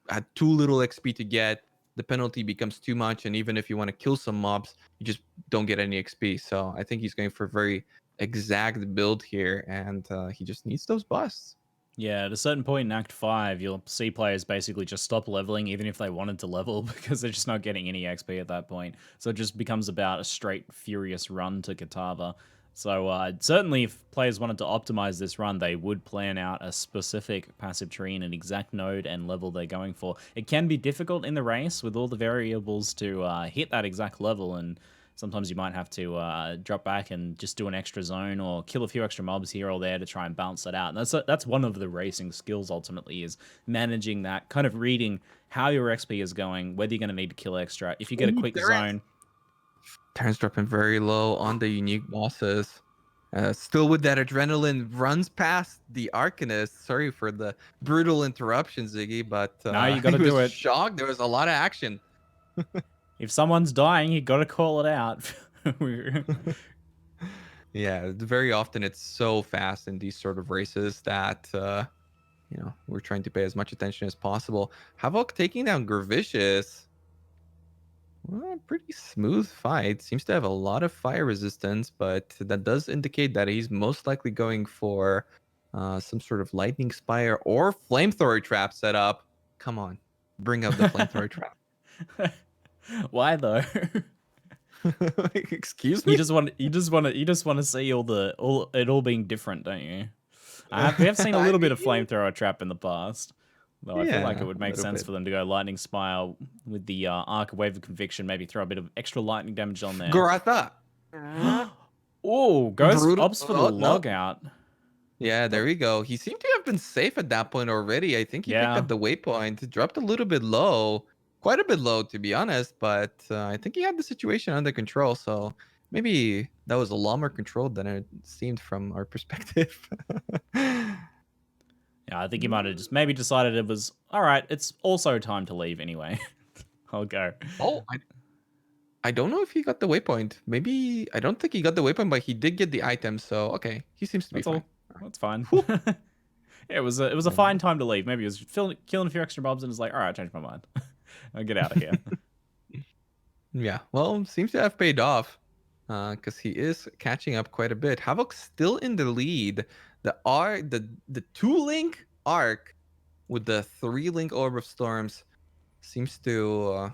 had too little XP to get, the penalty becomes too much, and even if you want to kill some mobs, you just don't get any XP. So I think he's going for a very exact build here, and he just needs those busts. Yeah, at a certain point in Act 5, you'll see players basically just stop leveling even if they wanted to level because they're just not getting any XP at that point. So it just becomes about a straight furious run to Kitava. So certainly if players wanted to optimize this run, they would plan out a specific passive tree and an exact node and level they're going for. It can be difficult in the race with all the variables to hit that exact level, and sometimes you might have to drop back and just do an extra zone or kill a few extra mobs here or there to try and balance that out. And that's one of the racing skills ultimately, is managing that, kind of reading how your XP is going, whether you're going to need to kill extra. If you get a quick zone. Terran's dropping very low on the unique bosses. Still with that adrenaline, runs past the Arcanist. Sorry for the brutal interruption, Ziggy, but No, you got to he was do it. shocked. There was a lot of action. If someone's dying, you got to call it out. Yeah, very often it's so fast in these sort of races that we're trying to pay as much attention as possible. Havoc taking down Gravicious. Well, pretty smooth fight. Seems to have a lot of fire resistance, but that does indicate that he's most likely going for some sort of lightning spire or flamethrower trap setup. Come on, bring out the flamethrower trap. Why though? Excuse You me? just want to see it all being different, don't you? We have seen a little bit of flamethrower trap in the past, though. I feel like it Yeah, would a make little sense bit. for them to go lightning spire with the arc wave of conviction. Maybe throw a bit of extra lightning damage on there. Goratha. Oh, goes Brutal. opts for the Oh, no. log out. Yeah, there we go. He seemed to have been safe at that point already. I think he picked Yeah, up the waypoint, dropped a little bit low, quite a bit low to be honest, but I think he had the situation under control. So maybe that was a lot more controlled than it seemed from our perspective. yeah. I think he might have just maybe decided it was all right. It's also time to leave anyway. I'll go. Oh, I don't know if he got the waypoint. Maybe I don't think he got the waypoint, but he did get the item. So okay, he seems to be That's fine. all. That's fine. Whew. It was a fine time to leave. Maybe he was killing a few extra mobs and was like, all right, I changed my mind. I'll get out of here. Yeah, well, seems to have paid off, because he is catching up quite a bit. Havok's still in the lead. The 2-link arc with the 3-link Orb of Storms seems to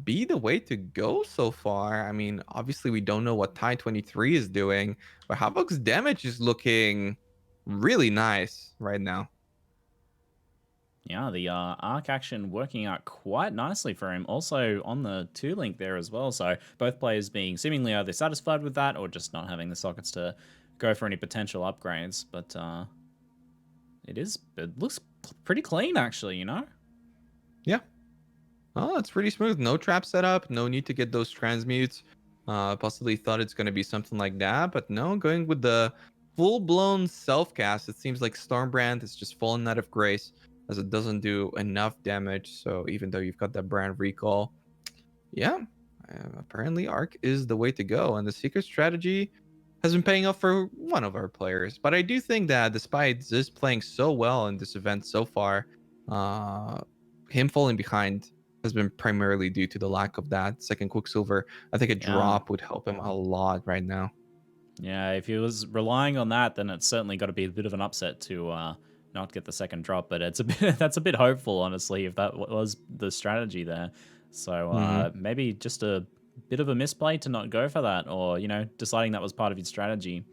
be the way to go so far. I mean, obviously we don't know what Tie 23 is doing, but Havok's damage is looking really nice right now. Yeah, the arc action working out quite nicely for him. Also on the 2-link there as well. So both players being seemingly either satisfied with that or just not having the sockets to go for any potential upgrades. But it looks pretty clean actually, you know? Yeah. Oh, it's pretty smooth. No trap setup. No need to get those transmutes. Possibly thought it's going to be something like that, but no, going with the full-blown self-cast. It seems like Stormbrand is just fallen out of grace, as it doesn't do enough damage. So even though you've got that brand recall, yeah, apparently Arc is the way to go. And the Secret strategy has been paying off for one of our players. But I do think that despite this playing so well in this event so far, uh, him falling behind has been primarily due to the lack of that second Quicksilver. I think a Yeah. drop would help him a lot right now. Yeah, if he was relying on that, then it's certainly got to be a bit of an upset to not get the second drop. But it's a bit that's a bit hopeful, honestly, if that was the strategy there. So Hmm. maybe just a bit of a misplay to not go for that, or deciding that was part of your strategy,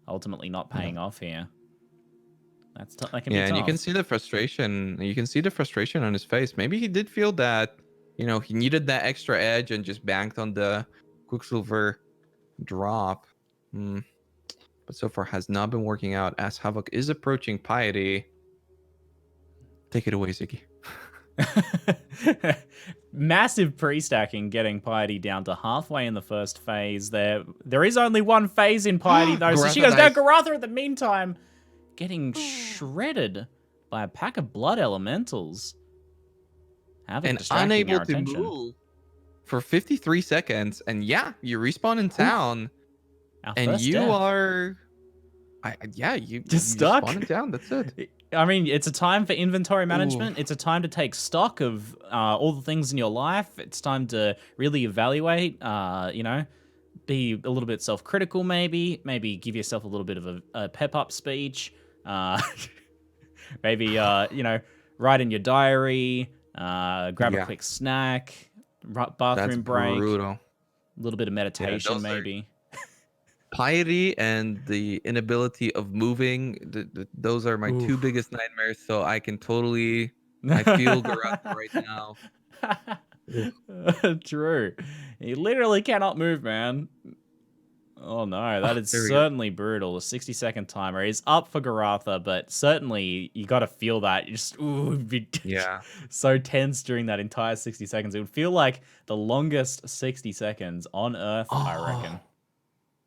ultimately not Yeah. paying off here. That can be Yeah, and you can tough. see the frustration. You can see the frustration on his face. Maybe he did feel that, he needed that extra edge and just banked on the Quicksilver drop. Hmm. But so far has not been working out, as Havoc is approaching Piety. Take it away, Ziggy. Massive pre-stacking, getting Piety down to halfway in the first phase. There is only one phase in Piety, though, so she Garatha goes down. dies. Garatha, in the meantime, getting shredded by a pack of blood elementals. Havoc And distracting unable our to attention. move for 53 seconds. And yeah, you respawn in town, Our and first you death. are... you Just just stuck. spawn in town. That's it. I mean, it's a time for inventory management. Oof. It's a time to take stock of all the things in your life. It's time to really evaluate, you know, be a little bit self-critical maybe. Maybe give yourself a little bit of a pep-up speech. Maybe, you know, write in your diary, grab a Yeah, quick snack, that's bathroom break, brutal. a little bit of Yeah, meditation those are maybe. piety and the inability of moving. Those are my two Oof. biggest nightmares. So I can totally... I feel Garatha right now. Oof. True. He literally cannot move, man. Oh no, that Oh, is there we go. certainly brutal. A 60-second timer is up for Garatha, but certainly you got to feel that. You just, ooh, it'd be Yeah. so tense during that entire 60 seconds. It would feel like the longest 60 seconds on Earth, I reckon. Oh,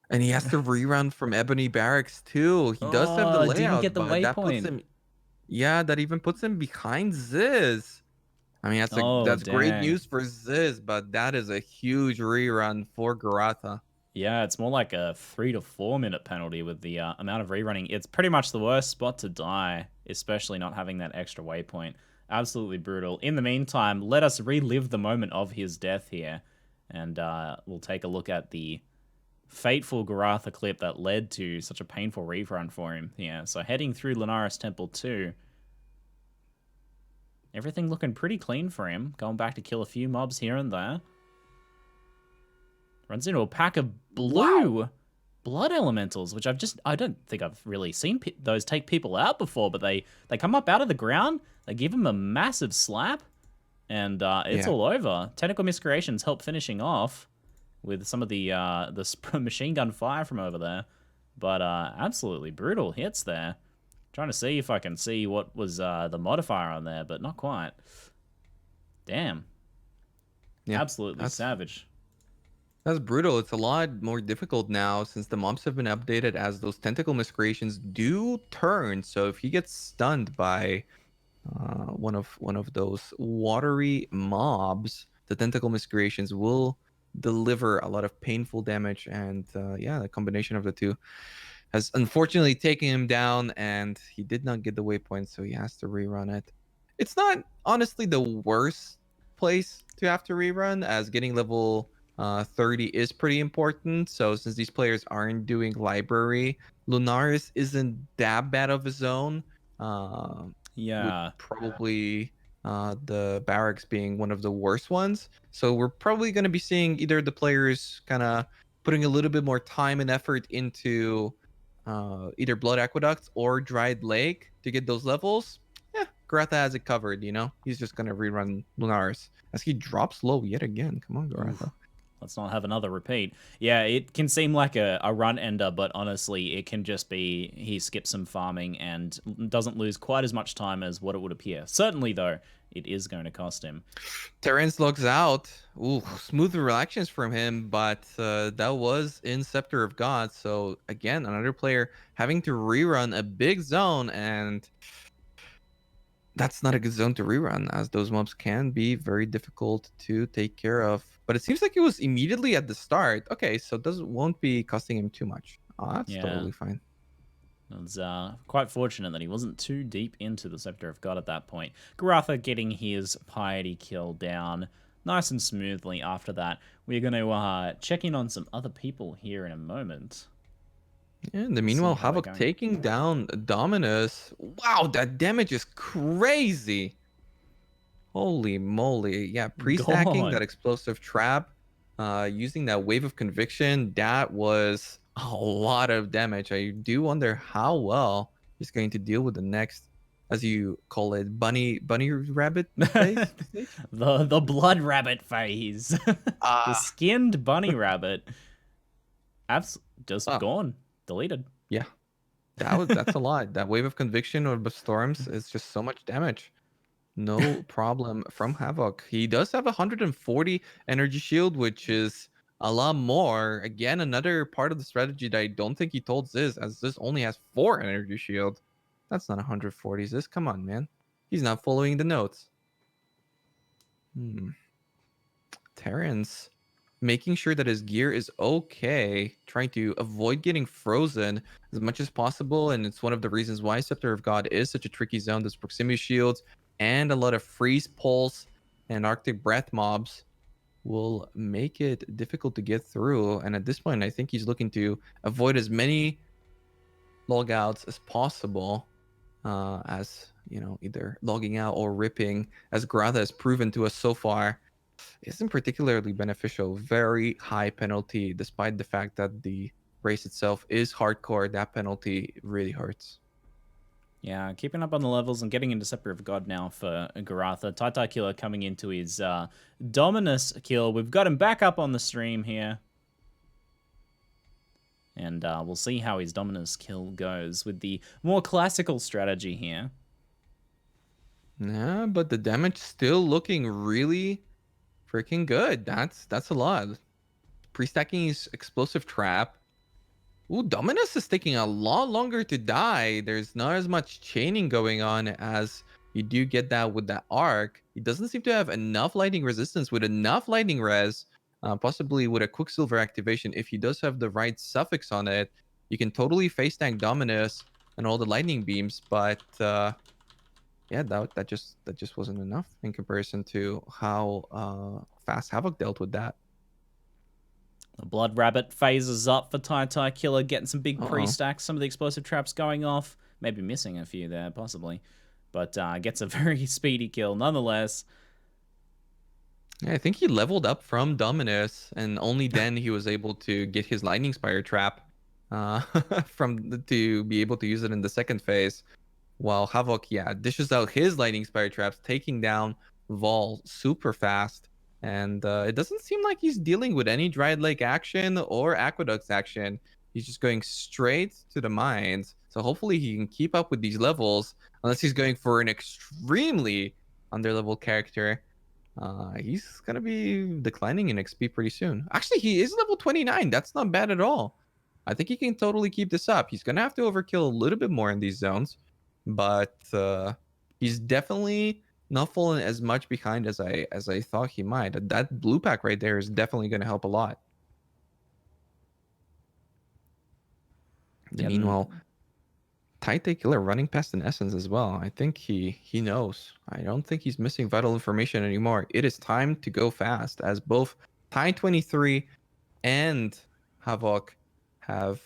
and he has to rerun from Ebony Barracks too. He does have the Oh, didn't get layout, the but that puts waypoint. him... Yeah, that even puts him behind Ziz. I mean, Oh, that's great dang. news for Ziz, but that is a huge rerun for Garatha. Yeah, it's more like a 3 to 4 minute penalty with the amount of rerunning. It's pretty much the worst spot to die, especially not having that extra waypoint. Absolutely brutal. In the meantime, let us relive the moment of his death here, and we'll take a look at the fateful Garatha clip that led to such a painful rerun for him here. So heading through Lunaris Temple 2, everything looking pretty clean for him. Going back to kill a few mobs here and there. Runs into a pack of blue Wow. blood elementals, which I don't think I've really seen those take people out before, but they come up out of the ground, they give him a massive slap, and it's Yeah. all over. Technical miscreations help finishing off with some of the machine gun fire from over there, but absolutely brutal hits there. Trying to see if I can see what was the modifier on there, but not quite. Damn. Yeah. Absolutely That's savage. that's brutal. It's a lot more difficult now since the mobs have been updated as those tentacle miscreations do turn. So if he gets stunned by one of those watery mobs, the tentacle miscreations will deliver a lot of painful damage, and yeah, the combination of the two has unfortunately taken him down, and he did not get the waypoint, so he has to rerun it. It's not honestly the worst place to have to rerun, as getting level 30 is pretty important. So since these players aren't doing library, Lunaris isn't that bad of a zone. With Yeah. probably the barracks being one of the worst ones. So we're probably going to be seeing either the players kind of putting a little bit more time and effort into either Blood Aqueducts or Dried Lake to get those levels. Yeah, Garatha has it covered, you know? He's just going to rerun Lunaris as he drops low yet again. Come on, Oof. Garatha. Let's not have another repeat. Yeah, it can seem like a run ender, but honestly, it can just be he skips some farming and doesn't lose quite as much time as what it would appear. Certainly, though, it is going to cost him. Terrence logs out. Ooh, smooth reactions from him, but that was in Scepter of God. So again, another player having to rerun a big zone, and that's not a good zone to rerun, as those mobs can be very difficult to take care of. But it seems like it was immediately at the start. Okay, so it won't be costing him too much. Oh, that's Yeah, totally fine. it's quite fortunate that he wasn't too deep into the Scepter of God at that point. Garatha getting his Piety kill down nice and smoothly after that. We're going to check in on some other people here in a moment. Yeah, in the Let's see meanwhile, how they're Havoc going. taking down Dominus. Wow, that damage is crazy. Holy moly. Yeah, pre-stacking that God. explosive trap, using that wave of conviction, that was a lot of damage. I do wonder how well he's going to deal with the next, as you call it, bunny rabbit phase stage. The blood rabbit phase. The Ah, skinned bunny rabbit. Just oh, gone. Deleted. yeah. That's a lot. That wave of conviction or the storms is just so much damage. No problem from Havoc. He does have 140 energy shield, which is a lot more. Again, another part of the strategy that I don't think he told Ziz, as Ziz only has 4 energy shield. That's not 140, Ziz. Come on, man. He's not following the notes. Terrence making sure that his gear is okay, trying to avoid getting frozen as much as possible. And it's one of the reasons why Scepter of God is such a tricky zone. There's proximity shields and a lot of freeze pulse and Arctic breath mobs will make it difficult to get through. And at this point, I think he's looking to avoid as many logouts as possible. As you know, either logging out or ripping, as Grotha has proven to us so far, isn't particularly beneficial. Very high penalty, despite the fact that the race itself is hardcore. That penalty really hurts. Yeah, keeping up on the levels and getting into Scepter of God now for Garatha. Tai Killer coming into his Dominus kill. We've got him back up on the stream here. And we'll see how his Dominus kill goes with the more classical strategy here. Yeah, but the damage still looking really freaking good. That's a lot. Pre-stacking his explosive trap. Ooh, Dominus is taking a lot longer to die. There's not as much chaining going on as you do get that with that arc. He doesn't seem to have enough lightning resistance with enough lightning res, possibly with a Quicksilver activation. If he does have the right suffix on it, you can totally face tank Dominus and all the lightning beams. But yeah, that just wasn't enough in comparison to how fast Havoc dealt with that. The Blood Rabbit phases up for Tai Killer, getting some big Uh-oh. pre-stacks, some of the explosive traps going off. Maybe missing a few there, possibly. But gets a very speedy kill nonetheless. Yeah, I think he leveled up from Dominus, and only then he was able to get his Lightning Spire trap to be able to use it in the second phase. While Havoc, yeah, dishes out his Lightning Spire traps, taking down Vol super fast. And it doesn't seem like he's dealing with any Dried Lake action or Aqueducts action. He's just going straight to the mines. So hopefully he can keep up with these levels, unless he's going for an extremely underleveled character. He's gonna be declining in XP pretty soon. Actually, he is level 29. That's not bad at all. I think he can totally keep this up. He's gonna have to overkill a little bit more in these zones, but he's definitely not falling as much behind as I thought he might. That blue pack right there is definitely gonna help a lot. Yeah, Meanwhile, Tite Killer running past an essence as well. I think he knows. I don't think he's missing vital information anymore. It is time to go fast, as both Tide 23 and Havoc have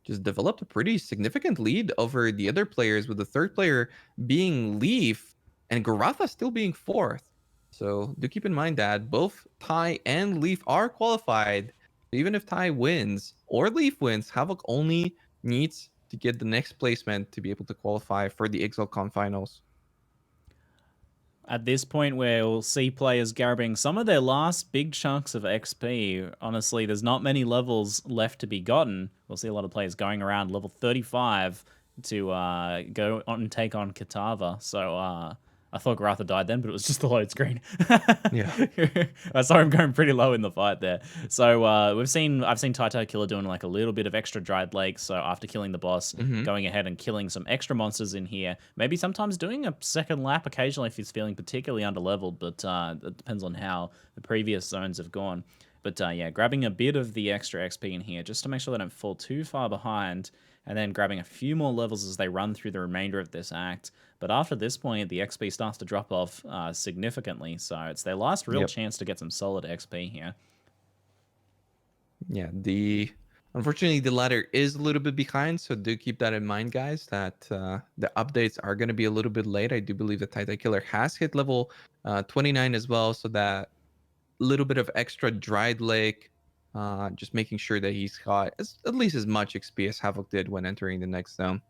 just developed a pretty significant lead over the other players, with the third player being Leaf and Garatha still being fourth. So do keep in mind that both Ty and Leaf are qualified. Even if Ty wins or Leaf wins, Havoc only needs to get the next placement to be able to qualify for the Exilecon finals. at this point where we'll see players grabbing some of their last big chunks of XP, honestly, there's not many levels left to be gotten. We'll see a lot of players going around level 35 to go on and take on Kitava. So I thought Garatha died then, but it was just the load screen. Yeah. I saw him going pretty low in the fight there. So I've seen Tai Killer doing like a little bit of extra dried lake. So after killing the boss, going ahead and killing some extra monsters in here. Maybe sometimes doing a second lap occasionally if he's feeling particularly underleveled, but it depends on how the previous zones have gone. But yeah, grabbing a bit of the extra XP in here just to make sure they don't fall too far behind, and then grabbing a few more levels as they run through the remainder of this act. But after this point, the XP starts to drop off significantly, so it's their last real chance to get some solid XP here. Yeah, unfortunately the ladder is a little bit behind, so do keep that in mind, guys, that the updates are going to be a little bit late. I do believe that Titan Killer has hit level 29 as well, so that little bit of extra dried lake, just making sure that he's got at least as much XP as Havoc did when entering the next zone.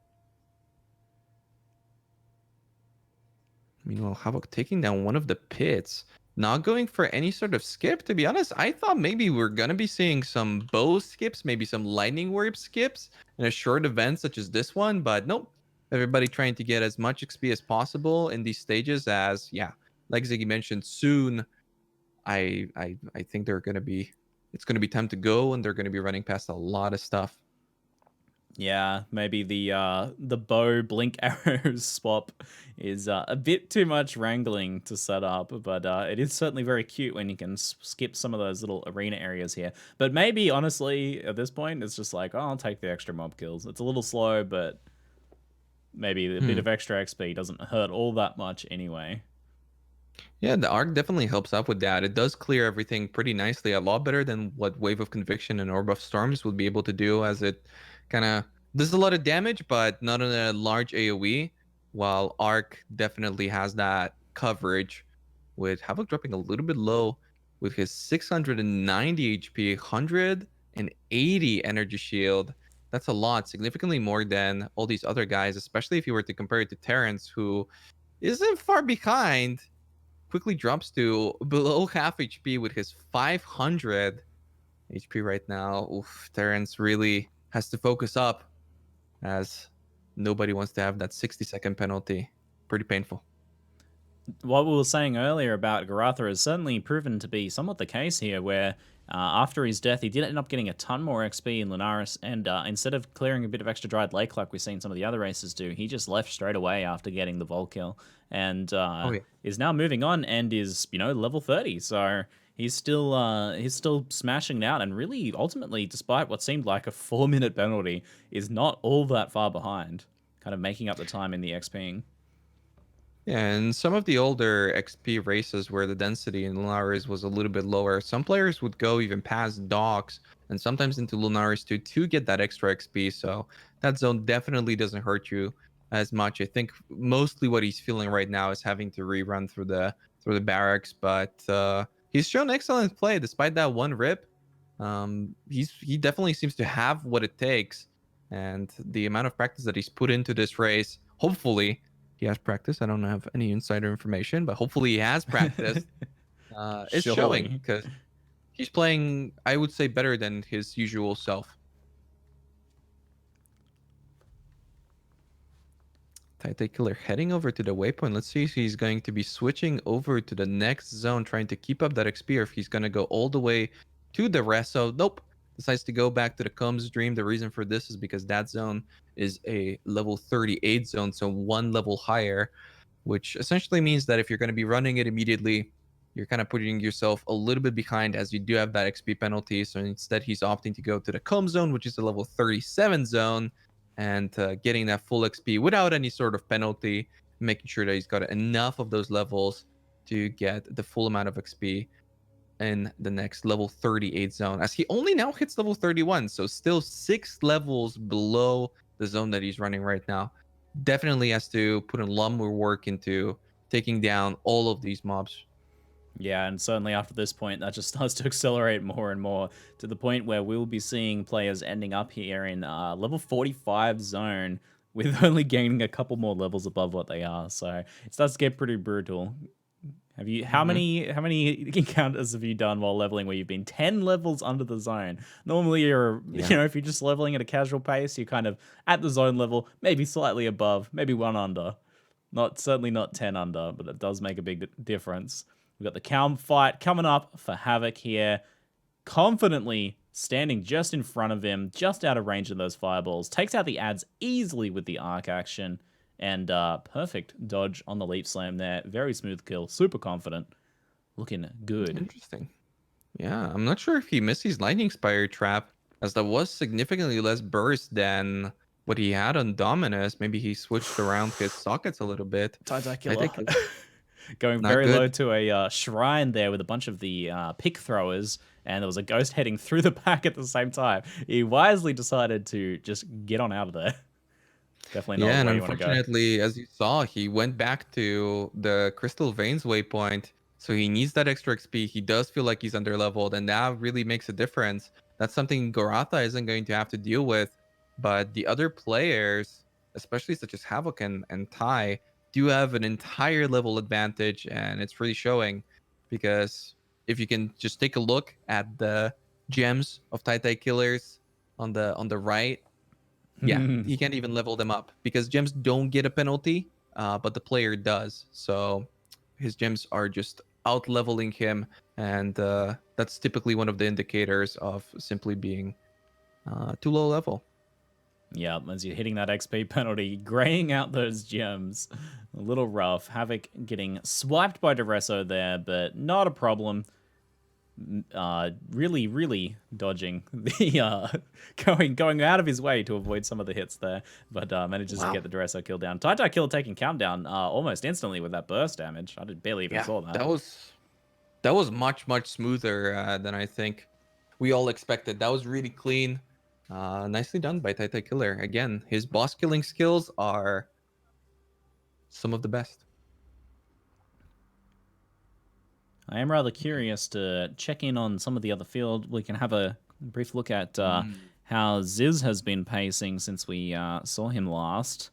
Meanwhile, Havoc taking down one of the pits, not going for any sort of skip. To be honest, I thought maybe we're gonna be seeing some bow skips, maybe some lightning warp skips in a short event such as this one, but nope. Everybody trying to get as much XP as possible in these stages. As yeah, like Ziggy mentioned, soon I think they're gonna be. It's gonna be time to go, and they're gonna be running past a lot of stuff. Yeah, maybe the bow blink arrows swap is a bit too much wrangling to set up, but it is certainly very cute when you can skip some of those little arena areas here. But maybe honestly, at this point, it's just like, oh, I'll take the extra mob kills. It's a little slow, but maybe a bit Hmm. of extra XP doesn't hurt all that much anyway. Yeah, the arc definitely helps out with that. It does clear everything pretty nicely, a lot better than what Wave of Conviction and Orb of Storms would be able to do, as it kind of does a lot of damage, but not in a large AoE. While Arc definitely has that coverage, with Havoc dropping a little bit low with his 690 HP, 180 energy shield. That's a lot, significantly more than all these other guys, especially if you were to compare it to Terrence, who isn't far behind, quickly drops to below half HP with his 500 HP right now. Oof, Terrence really has to focus up, as nobody wants to have that 60-second penalty. Pretty painful. What we were saying earlier about Garatha has certainly proven to be somewhat the case here, where after his death, he did end up getting a ton more XP in Lunaris, and instead of clearing a bit of extra dried lake like we've seen some of the other races do, he just left straight away after getting the Vol kill, and Oh yeah. is now moving on and is level 30. So he's still smashing it out, and really ultimately, despite what seemed like a 4-minute penalty, is not all that far behind, kind of making up the time in the XPing. Yeah, and some of the older XP races where the density in Lunaris was a little bit lower, some players would go even past docks and sometimes into Lunaris to get that extra XP. So that zone definitely doesn't hurt you as much. I think mostly what he's feeling right now is having to rerun through the barracks, but he's shown excellent play despite that one rip. He definitely seems to have what it takes, and the amount of practice that he's put into this race, hopefully he has practice. I don't have any insider information, but hopefully he has practiced. It's showing Surely. because he's playing, I would say, better than his usual self. Titan Killer heading over to the waypoint. Let's see if he's going to be switching over to the next zone, trying to keep up that XP, or if he's going to go all the way to the rest. So, nope. Decides to go back to the Combs Dream. The reason for this is because that zone is a level 38 zone, so one level higher, which essentially means that if you're going to be running it immediately, you're kind of putting yourself a little bit behind, as you do have that XP penalty. So instead, he's opting to go to the Comb Zone, which is a level 37 zone, and getting that full XP without any sort of penalty, making sure that he's got enough of those levels to get the full amount of XP in the next level 38 zone, as he only now hits level 31, so still 6 levels below the zone that he's running right now. Definitely has to put a lot more work into taking down all of these mobs. Yeah, and certainly after this point, that just starts to accelerate more and more to the point where we'll be seeing players ending up here in level 45 zone with only gaining a couple more levels above what they are. So it starts to get pretty brutal. Have you Hmm. how many encounters have you done while leveling where you've been 10 levels under the zone? Normally you're Yeah. if you're just leveling at a casual pace, you're kind of at the zone level, maybe slightly above, maybe one under. Not certainly not 10 under, but it does make a big difference. We've got the Calm fight coming up for Havoc here, confidently standing just in front of him, just out of range of those fireballs. Takes out the ads easily with the arc action, and perfect dodge on the leap slam there. Very smooth kill, super confident, looking good. Interesting. Yeah, I'm not sure if he missed his lightning spire trap, as that was significantly less burst than what he had on Dominus. Maybe he switched around his sockets a little bit. Titacula. Titan Going not very low good. to a shrine there with a bunch of the pick throwers, and there was a ghost heading through the back at the same time. He wisely decided to just get on out of there. Definitely not Yeah, and where you want to go. unfortunately, as you saw, he went back to the Crystal Veins waypoint, so he needs that extra XP. He does feel like he's underleveled, and that really makes a difference. That's something Goratha isn't going to have to deal with, but the other players, especially such as Havoc and Tai, do have an entire level advantage, and it's really showing, because if you can just take a look at the gems of Tai Tai Killers on the right, Yeah, he can't even level them up because gems don't get a penalty, but the player does. So his gems are just out leveling him, and that's typically one of the indicators of simply being too low level. Yeah, as you're hitting that XP penalty, graying out those gems. A little rough. Havoc getting swiped by Duresso there, but not a problem. Really dodging the going out of his way to avoid some of the hits there, but manages to Wow. get the Duresso kill down. Tai kill taking countdown almost instantly with that burst damage. I did barely even Yeah, saw that. that was much smoother than I think we all expected. That was really clean. Nicely done by Tai Killer. Again, his boss killing skills are some of the best. I am rather curious to check in on some of the other field. We can have a brief look at how Ziz has been pacing since we saw him last.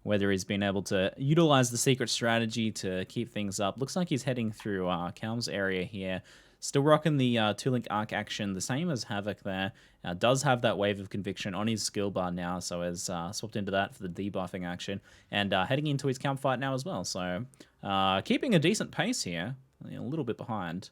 Whether he's been able to utilize the secret strategy to keep things up. Looks like he's heading through Calm's area here. Still rocking the two-link arc action, the same as Havoc there. Does have that wave of conviction on his skill bar now, so has swapped into that for the debuffing action. And heading into his camp fight now as well. So keeping a decent pace here. A little bit behind.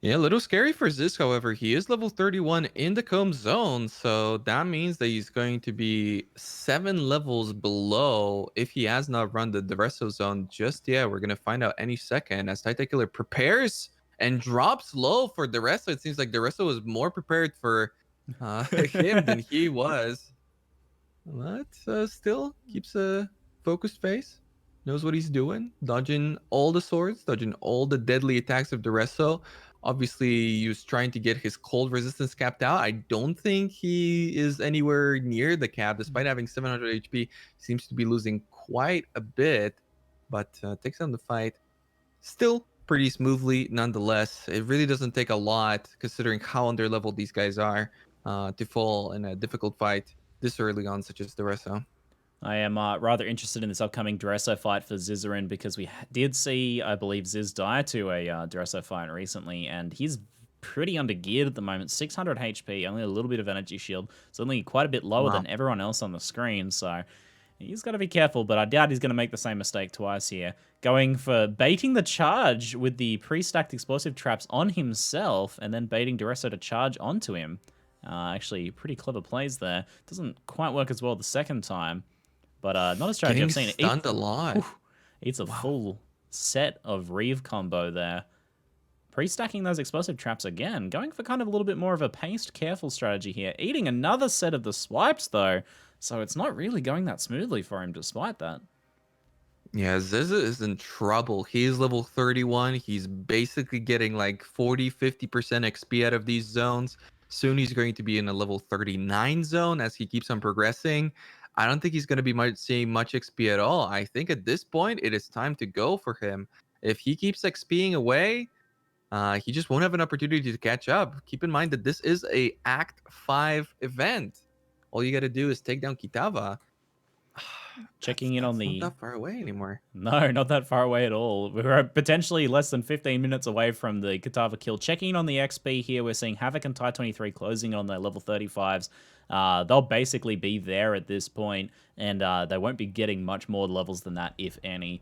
Yeah, a little scary for Ziz, however. He is level 31 in the comb zone, so that means that he's going to be 7 levels below if he has not run the Deresso zone just yet. We're going to find out any second as Killer prepares and drops low for Deresso. It seems like Deresso was more prepared for him than he was. But still keeps a focused face. Knows what he's doing. Dodging all the swords, dodging all the deadly attacks of Duresso. Obviously, he was trying to get his cold resistance capped out. I don't think he is anywhere near the cap, despite having 700 HP. Seems to be losing quite a bit, but takes on the fight still pretty smoothly nonetheless. It really doesn't take a lot, considering how under-leveled these guys are, to fall in a difficult fight this early on, such as Duresso. I am rather interested in this upcoming Duresso fight for Zizarin because we did see, I believe, Ziz die to a Duresso fight recently, and he's pretty undergeared at the moment. 600 HP, only a little bit of energy shield. It's only quite a bit lower Wow. than everyone else on the screen, so he's got to be careful, but I doubt he's going to make the same mistake twice here. Going for baiting the charge with the pre-stacked explosive traps on himself, and then baiting Duresso to charge onto him. Actually, pretty clever plays there. Doesn't quite work as well the second time. But not a strategy Getting I've seen it. stunned a lot. It's a full set of Reeve combo there. Pre-stacking those explosive traps again. Going for kind of a little bit more of a paced, careful strategy here. Eating another set of the swipes, though. So it's not really going that smoothly for him despite that. Yeah, Ziza is in trouble. He's level 31. He's basically getting like 40-50% XP out of these zones. Soon he's going to be in a level 39 zone as he keeps on progressing. I don't think he's going to be seeing much XP at all. I think at this point, it is time to go for him. If he keeps XPing away, he just won't have an opportunity to catch up. Keep in mind that this is a Act 5 event. All you got to do is take down Kitava. Checking in on That's not the... that far away anymore. No, not that far away at all. We're potentially less than 15 minutes away from the Kitava kill. Checking in on the XP here, we're seeing Havoc and Tai23 closing on their level 35s. They'll basically be there at this point, and they won't be getting much more levels than that, if any.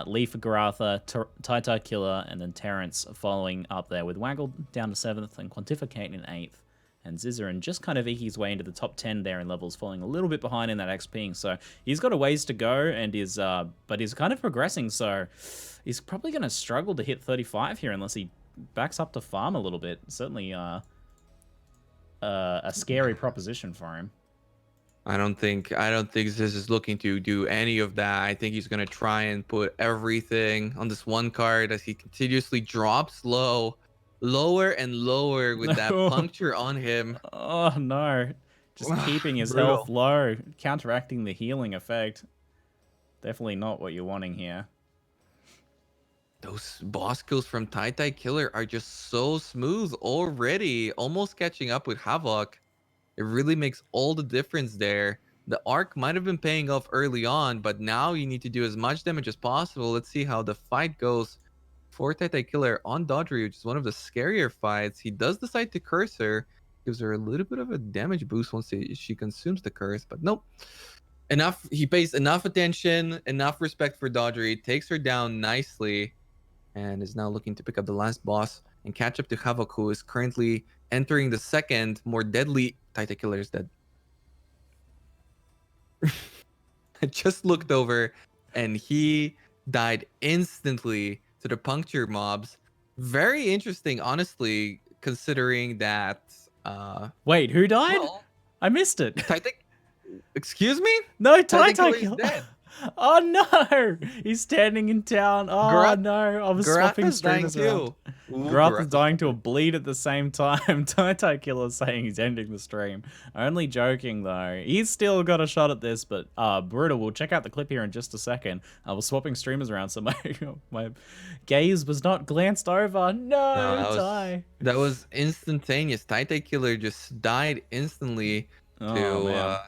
Lee for Garatha, Tai Killer, and then Terrence following up there with Waggle down to 7th and Quantificate in 8th. And Zizarin just kind of eke his way into the top 10 there in levels, falling a little bit behind in that XPing. So he's got a ways to go, and but he's kind of progressing. So he's probably going to struggle to hit 35 here unless he backs up to farm a little bit. Certainly a scary proposition for him. I don't think this is looking to do any of that. I think he's gonna try and put everything on this one card as he continuously drops lower and lower with that puncture on him. Oh no. Just keeping his health low, counteracting the healing effect. Definitely not what you're wanting here. Those boss kills from Tai Killer are just so smooth already, almost catching up with Havoc. It really makes all the difference there. The arc might have been paying off early on, but now you need to do as much damage as possible. Let's see how the fight goes for Tai Killer on Dodgery, which is one of the scarier fights. He does decide to curse her. gives her a little bit of a damage boost once she consumes the curse, but nope. Enough. He pays enough attention, enough respect for Dodgery, takes her down nicely, and is now looking to pick up the last boss and catch up to Havoc, who is currently entering the second, more deadly. Titan Killer is dead. I just looked over, and he died instantly to the puncture mobs. Very interesting, honestly, considering that. Wait, who died? Well, I missed it. Titan. Excuse me? No, Titan Titan Killer is dead. Oh no! He's standing in town. Oh no! I was swapping Garatha's dying streamers around. too. Ooh, Garatha's dying to a bleed at the same time. Titan Killer's saying he's ending the stream. Only joking though. He's still got a shot at this, but Brutal, we'll check out the clip here in just a second. I was swapping streamers around, so my gaze was not glanced over. No, that was instantaneous. Titan Killer just died instantly to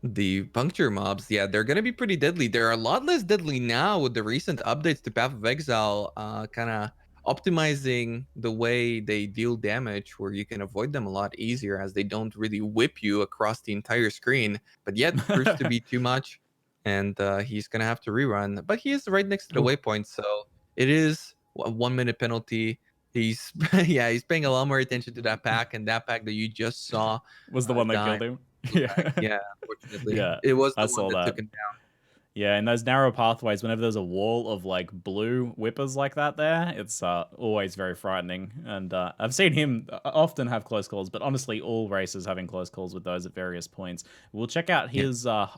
the puncture mobs. Yeah, they're gonna be pretty deadly. They're a lot less deadly now with the recent updates to Path of Exile, kind of optimizing the way they deal damage, where you can avoid them a lot easier as they don't really whip you across the entire screen. But yet proves to be too much, and he's gonna have to rerun. But he is right next to the waypoint, so it is a 1 minute penalty. He's he's paying a lot more attention to that pack, and that pack that you just saw was the one that killed him. Yeah, unfortunately. Yeah, it was the I one saw that that took him down. Yeah, in those narrow pathways, whenever there's a wall of like blue whippers like that there, it's always very frightening. And I've seen him often have close calls, but honestly, all racers having close calls with those at various points. We'll check out his the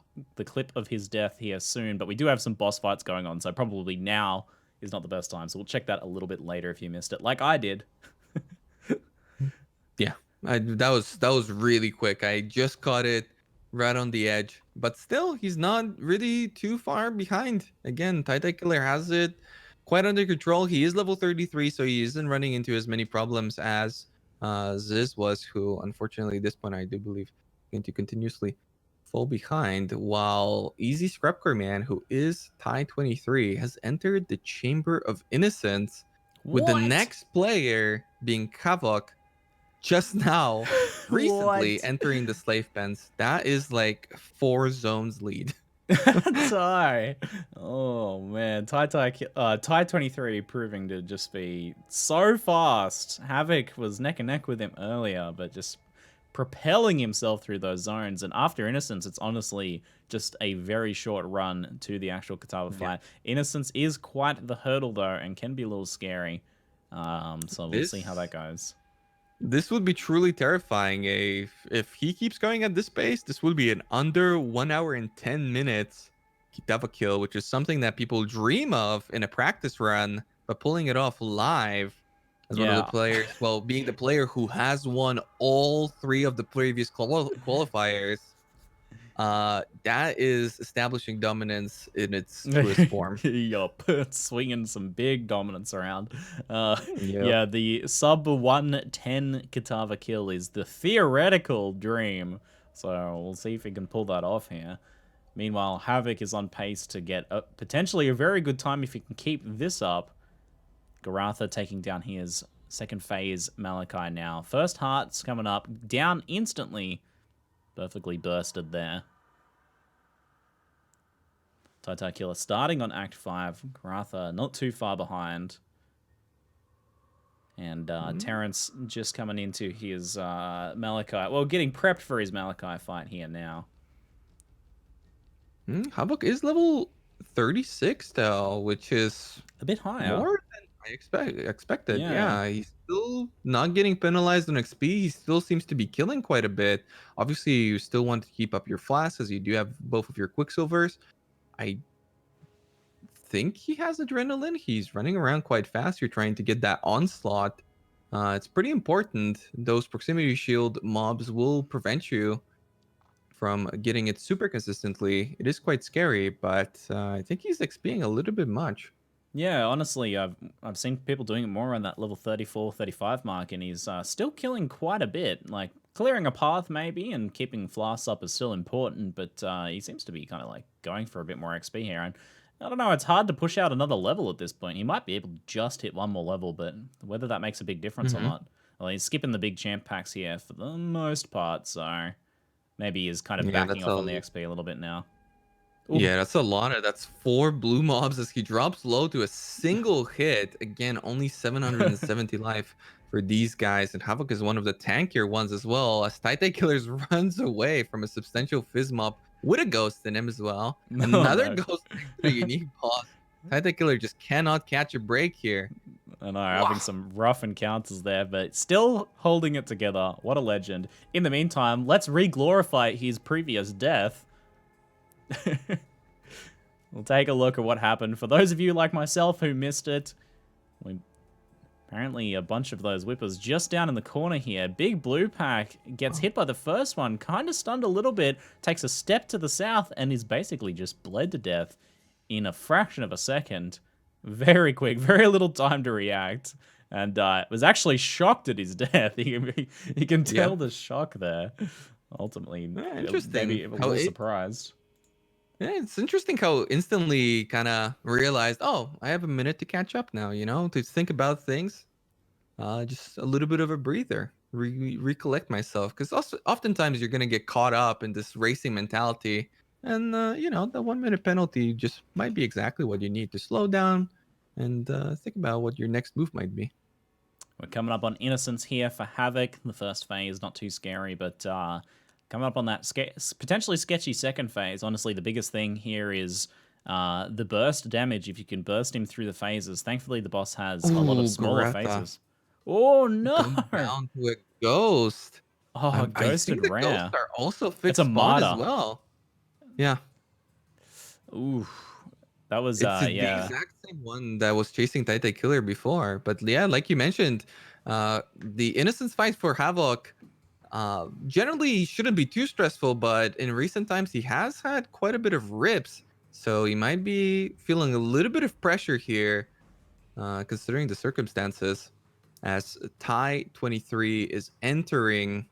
clip of his death here soon, but we do have some boss fights going on, so probably now is not the best time. So we'll check that a little bit later if you missed it, like I did. Yeah, that was really quick. I just caught it right on the edge, but still, he's not really too far behind. Again, Titan Killer has it quite under control. He is level 33, so he isn't running into as many problems as Ziz was, who unfortunately at this point I do believe going to continuously fall behind. While Easy Scrapcore Man, who is Tie 23, has entered the Chamber of Innocence, with the next player being Kavok just now recently entering the slave pens. That is like 4 zones lead. Ty. Oh man, Ty 23 proving to just be so fast. Havoc was neck and neck with him earlier, but just propelling himself through those zones. And after Innocence, it's honestly just a very short run to the actual Kitava fight. Innocence is quite the hurdle though, and can be a little scary. So we'll see how that goes. This would be truly terrifying. If he keeps going at this pace, this would be an under 1 hour and 10 minutes Kitava kill, which is something that people dream of in a practice run, but pulling it off live as one of the players, well, being the player who has won all 3 of the previous qualifiers, that is establishing dominance in its truest form. Yup, swinging some big dominance around. Yeah, the sub 110 Kitava kill is the theoretical dream. So we'll see if he can pull that off here. Meanwhile, Havoc is on pace to get potentially a very good time if he can keep this up. Garatha taking down his second phase Malachi now. First Heart's coming up, down instantly. Perfectly bursted there. Titan Killer starting on Act 5. Garatha not too far behind. And Terrence just coming into his Malachi. Well, getting prepped for his Malachi fight here now. Havoc is level 36 though, which is a bit higher. More than I expected. Yeah, he's still not getting penalized on XP. He still seems to be killing quite a bit. Obviously, you still want to keep up your flasks as you do have both of your Quicksilvers. I think he has adrenaline. He's running around quite fast. You're trying to get that onslaught. It's pretty important. Those proximity shield mobs will prevent you from getting it super consistently. It is quite scary, but I think he's XPing a little bit much. Yeah, honestly, I've seen people doing it more on that level 34, 35 mark, and he's still killing quite a bit. Like, clearing a path maybe and keeping flasks up is still important, but he seems to be kind of like going for a bit more XP here. And I don't know, it's hard to push out another level at this point. He might be able to just hit one more level, but whether that makes a big difference or not, Well, he's skipping the big champ packs here for the most part, so maybe he's kind of Yeah, backing that's off on the a XP a little bit now. Ooh. yeah, that's a lot of that's 4 blue mobs as he drops low to a single hit. Again, only 770 life for these guys, and Havoc is one of the tankier ones as well. As Titan Killers runs away from a substantial fizz mob with a ghost in him as well. Oh Another no. ghost next to the unique boss. Titan Killer just cannot catch a break here. I know, having Wow. some rough encounters there, but still holding it together. What a legend. In the meantime, let's re-glorify his previous death. We'll take a look at what happened. For those of you like myself who missed it, apparently a bunch of those whippers just down in the corner here. Big blue pack gets hit by the first one, kind of stunned a little bit, takes a step to the south, and is basically just bled to death in a fraction of a second. Very quick, very little time to react. And was actually shocked at his death. You can tell Yep. the shock there. Ultimately, Interesting. maybe a little surprised. Yeah, it's interesting how instantly kind of realized, oh, I have a minute to catch up now, to think about things. Just a little bit of a breather, recollect myself. Because also, oftentimes you're going to get caught up in this racing mentality. And, the 1 minute penalty just might be exactly what you need to slow down and think about what your next move might be. We're coming up on Innocence here for Havoc. The first phase, not too scary, but coming up on that potentially sketchy second phase. Honestly, the biggest thing here is the burst damage, if you can burst him through the phases. Thankfully, the boss has a lot of Ooh, smaller Greta. phases. Oh, no! Dumbed down to a ghost. Oh, I Ghosted think the ghosts Rare. are also It's fixed a spawn as martyr. well. Yeah. Ooh, that was, It's the yeah. exact same one that was chasing Titan Killer before. But yeah, like you mentioned, the Innocence fight for Havoc generally shouldn't be too stressful, but in recent times he has had quite a bit of rips. So he might be feeling a little bit of pressure here, considering the circumstances, as Tai 23 is entering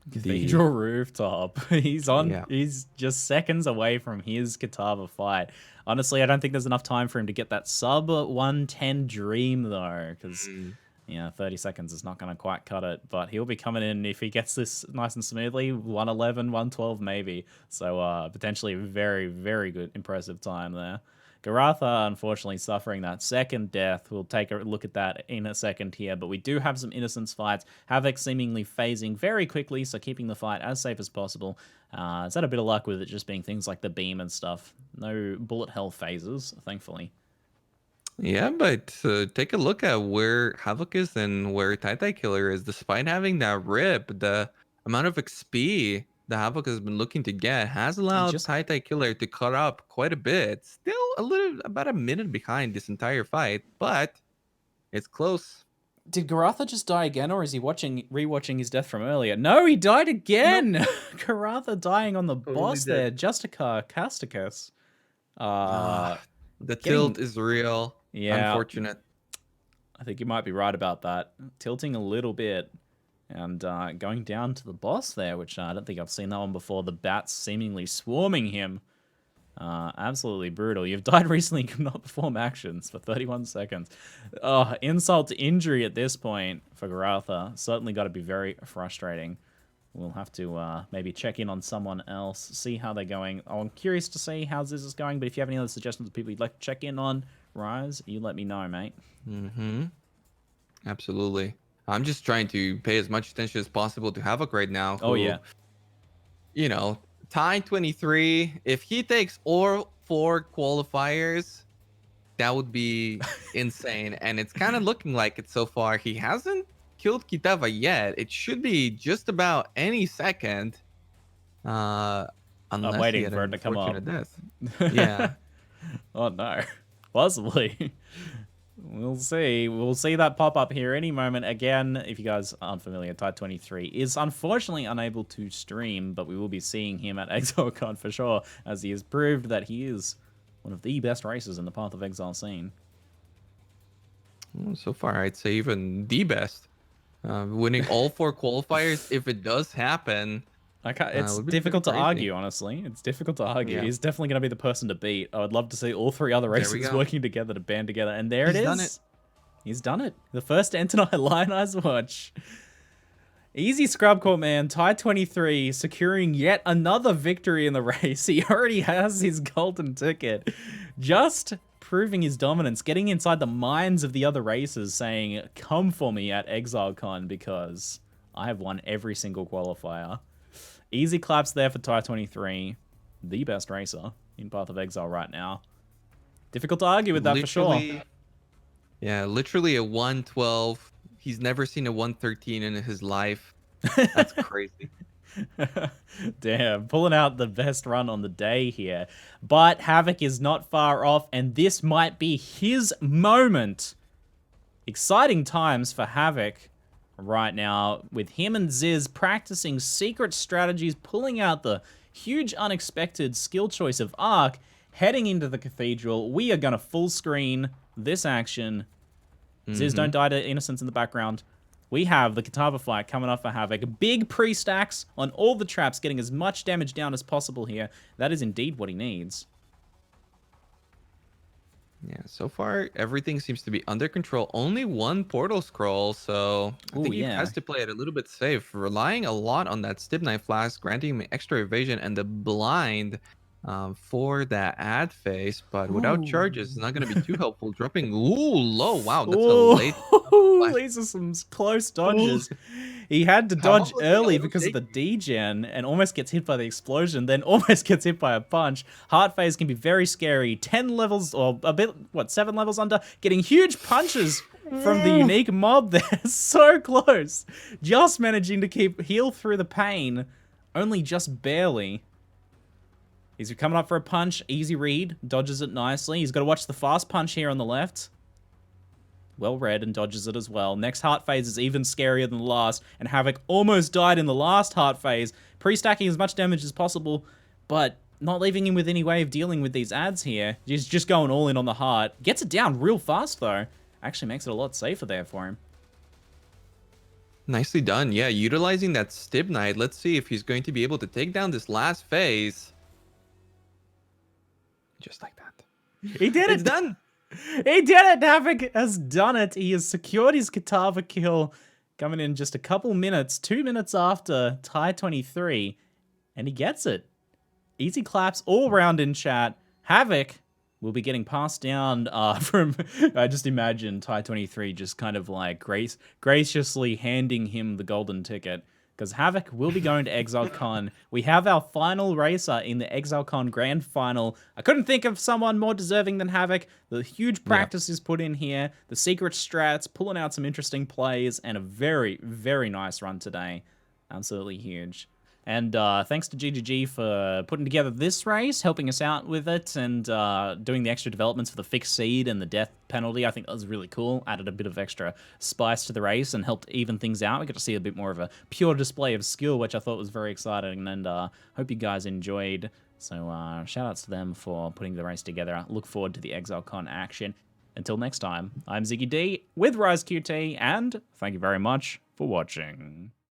the Cathedral Rooftop. yeah. He's just seconds away from his Kitava fight. Honestly, I don't think there's enough time for him to get that sub 110 dream though, because Mm. 30 seconds is not going to quite cut it, but he'll be coming in if he gets this nice and smoothly, 111, 112 maybe. So potentially a very, very good, impressive time there. Garatha, unfortunately, suffering that second death. We'll take a look at that in a second here, but we do have some Innocence fights. Havoc seemingly phasing very quickly, so keeping the fight as safe as possible. It's had a bit of luck with it just being things like the beam and stuff. No bullet hell phases, thankfully. Yeah, but take a look at where Havoc is and where Titan Killer is. Despite having that rip, the amount of XP the Havoc has been looking to get has allowed Just Titan Killer to cut up quite a bit. Still about a minute behind this entire fight, but it's close. Did Garatha just die again, or is he rewatching his death from earlier? No, he died Nope, again! Garatha dying on the totally boss dead. there, Justicar Casticus. Uh, The getting... tilt is real. Yeah, Unfortunate. I think you might be right about that. Tilting a little bit, and going down to the boss there, which I don't think I've seen that one before. The bats seemingly swarming him. Absolutely brutal. You've died recently, could not perform actions for 31 seconds. Insult to injury at this point for Garatha. Certainly got to be very frustrating. We'll have to maybe check in on someone else, see how they're going. I'm curious to see how this is going, but if you have any other suggestions of people you'd like to check in on, Rise, you let me know, mate. Mm-hmm. Absolutely. I'm just trying to pay as much attention as possible to Havoc right now, Oh, who, yeah. Time 23, if he takes all 4 qualifiers, that would be insane. And it's kind of looking like it so far. He hasn't killed Kitava yet. It should be just about any second. I'm Unless he waiting had for an it to come up. unfortunate death. Yeah. Oh, no. Possibly. We'll see. We'll see that pop up here any moment. Again, if you guys aren't familiar, Tide 23 is unfortunately unable to stream, but we will be seeing him at Exilecon for sure, as he has proved that he is one of the best racers in the Path of Exile scene. Well, so far, I'd say even the best. Winning all 4 qualifiers, if it does happen, It's would be pretty difficult to crazy. argue, honestly. It's difficult to argue. Yeah. He's definitely going to be the person to beat. I would love to see all 3 other There we racers go. working together to band together. And there it He's done it. is. He's done it. The first to enter Lionized Watch. Easy scrub court, man. Tie 23, securing yet another victory in the race. He already has his golden ticket. Just proving his dominance, getting inside the minds of the other racers, saying, come for me at Exilecon because I have won every single qualifier. Easy claps there for Tie 23, the best racer in Path of Exile right now. Difficult to argue with that for sure. Yeah, literally a 112. He's never seen a 113 in his life. That's crazy. Damn, pulling out the best run on the day here. But Havoc is not far off, and this might be his moment. Exciting times for Havoc right now, with him and Ziz practicing secret strategies, pulling out the huge unexpected skill choice of Arc, heading into the Cathedral. We are going to full screen this action. Ziz, don't die to innocence in the background. We have the Kitava fight coming up for Havoc. Big pre-stacks on all the traps, getting as much damage down as possible here. That is indeed what he needs. Yeah, so far everything seems to be under control. Only one portal scroll, so I think he has to play it a little bit safe. Relying a lot on that Stib Knife Flask, granting him extra evasion and the blind for that ad phase, but without charges, it's not going to be too helpful. Dropping, low. Wow, that's a late. These are some close dodges. He had to dodge early because of the degen and almost gets hit by the explosion, then almost gets hit by a punch. Heart phase can be very scary. 10 levels, or a bit, 7 levels under, getting huge punches from the unique mob there. So close. Just managing to heal through the pain, only just barely. He's coming up for a punch. Easy read. Dodges it nicely. He's got to watch the fast punch here on the left. Well read and dodges it as well. Next heart phase is even scarier than the last. And Havoc almost died in the last heart phase. Pre-stacking as much damage as possible. But not leaving him with any way of dealing with these ads here. He's just going all in on the heart. Gets it down real fast though. Actually makes it a lot safer there for him. Nicely done. Yeah, utilizing that Stib Knight. Let's see if he's going to be able to take down this last phase. Just like that. He did it! It's done! He did it! Havoc has done it. He has secured his Kitava kill. Coming in just a couple minutes, 2 minutes after Tie 23. And he gets it. Easy claps all round in chat. Havoc will be getting passed down from... I just imagine Tie 23 just kind of like graciously handing him the golden ticket. Because Havoc will be going to Exilecon. We have our final racer in the Exilecon Grand Final. I couldn't think of someone more deserving than Havoc. The huge practice is put in here. The secret strats, pulling out some interesting plays, and a very, very nice run today. Absolutely huge. And thanks to ZiggyD for putting together this race, helping us out with it, and doing the extra developments for the fixed seed and the death penalty. I think that was really cool. Added a bit of extra spice to the race and helped even things out. We got to see a bit more of a pure display of skill, which I thought was very exciting, and hope you guys enjoyed. So shout outs to them for putting the race together. Look forward to the Exilecon action. Until next time, I'm ZiggyD with RiseQT, and thank you very much for watching.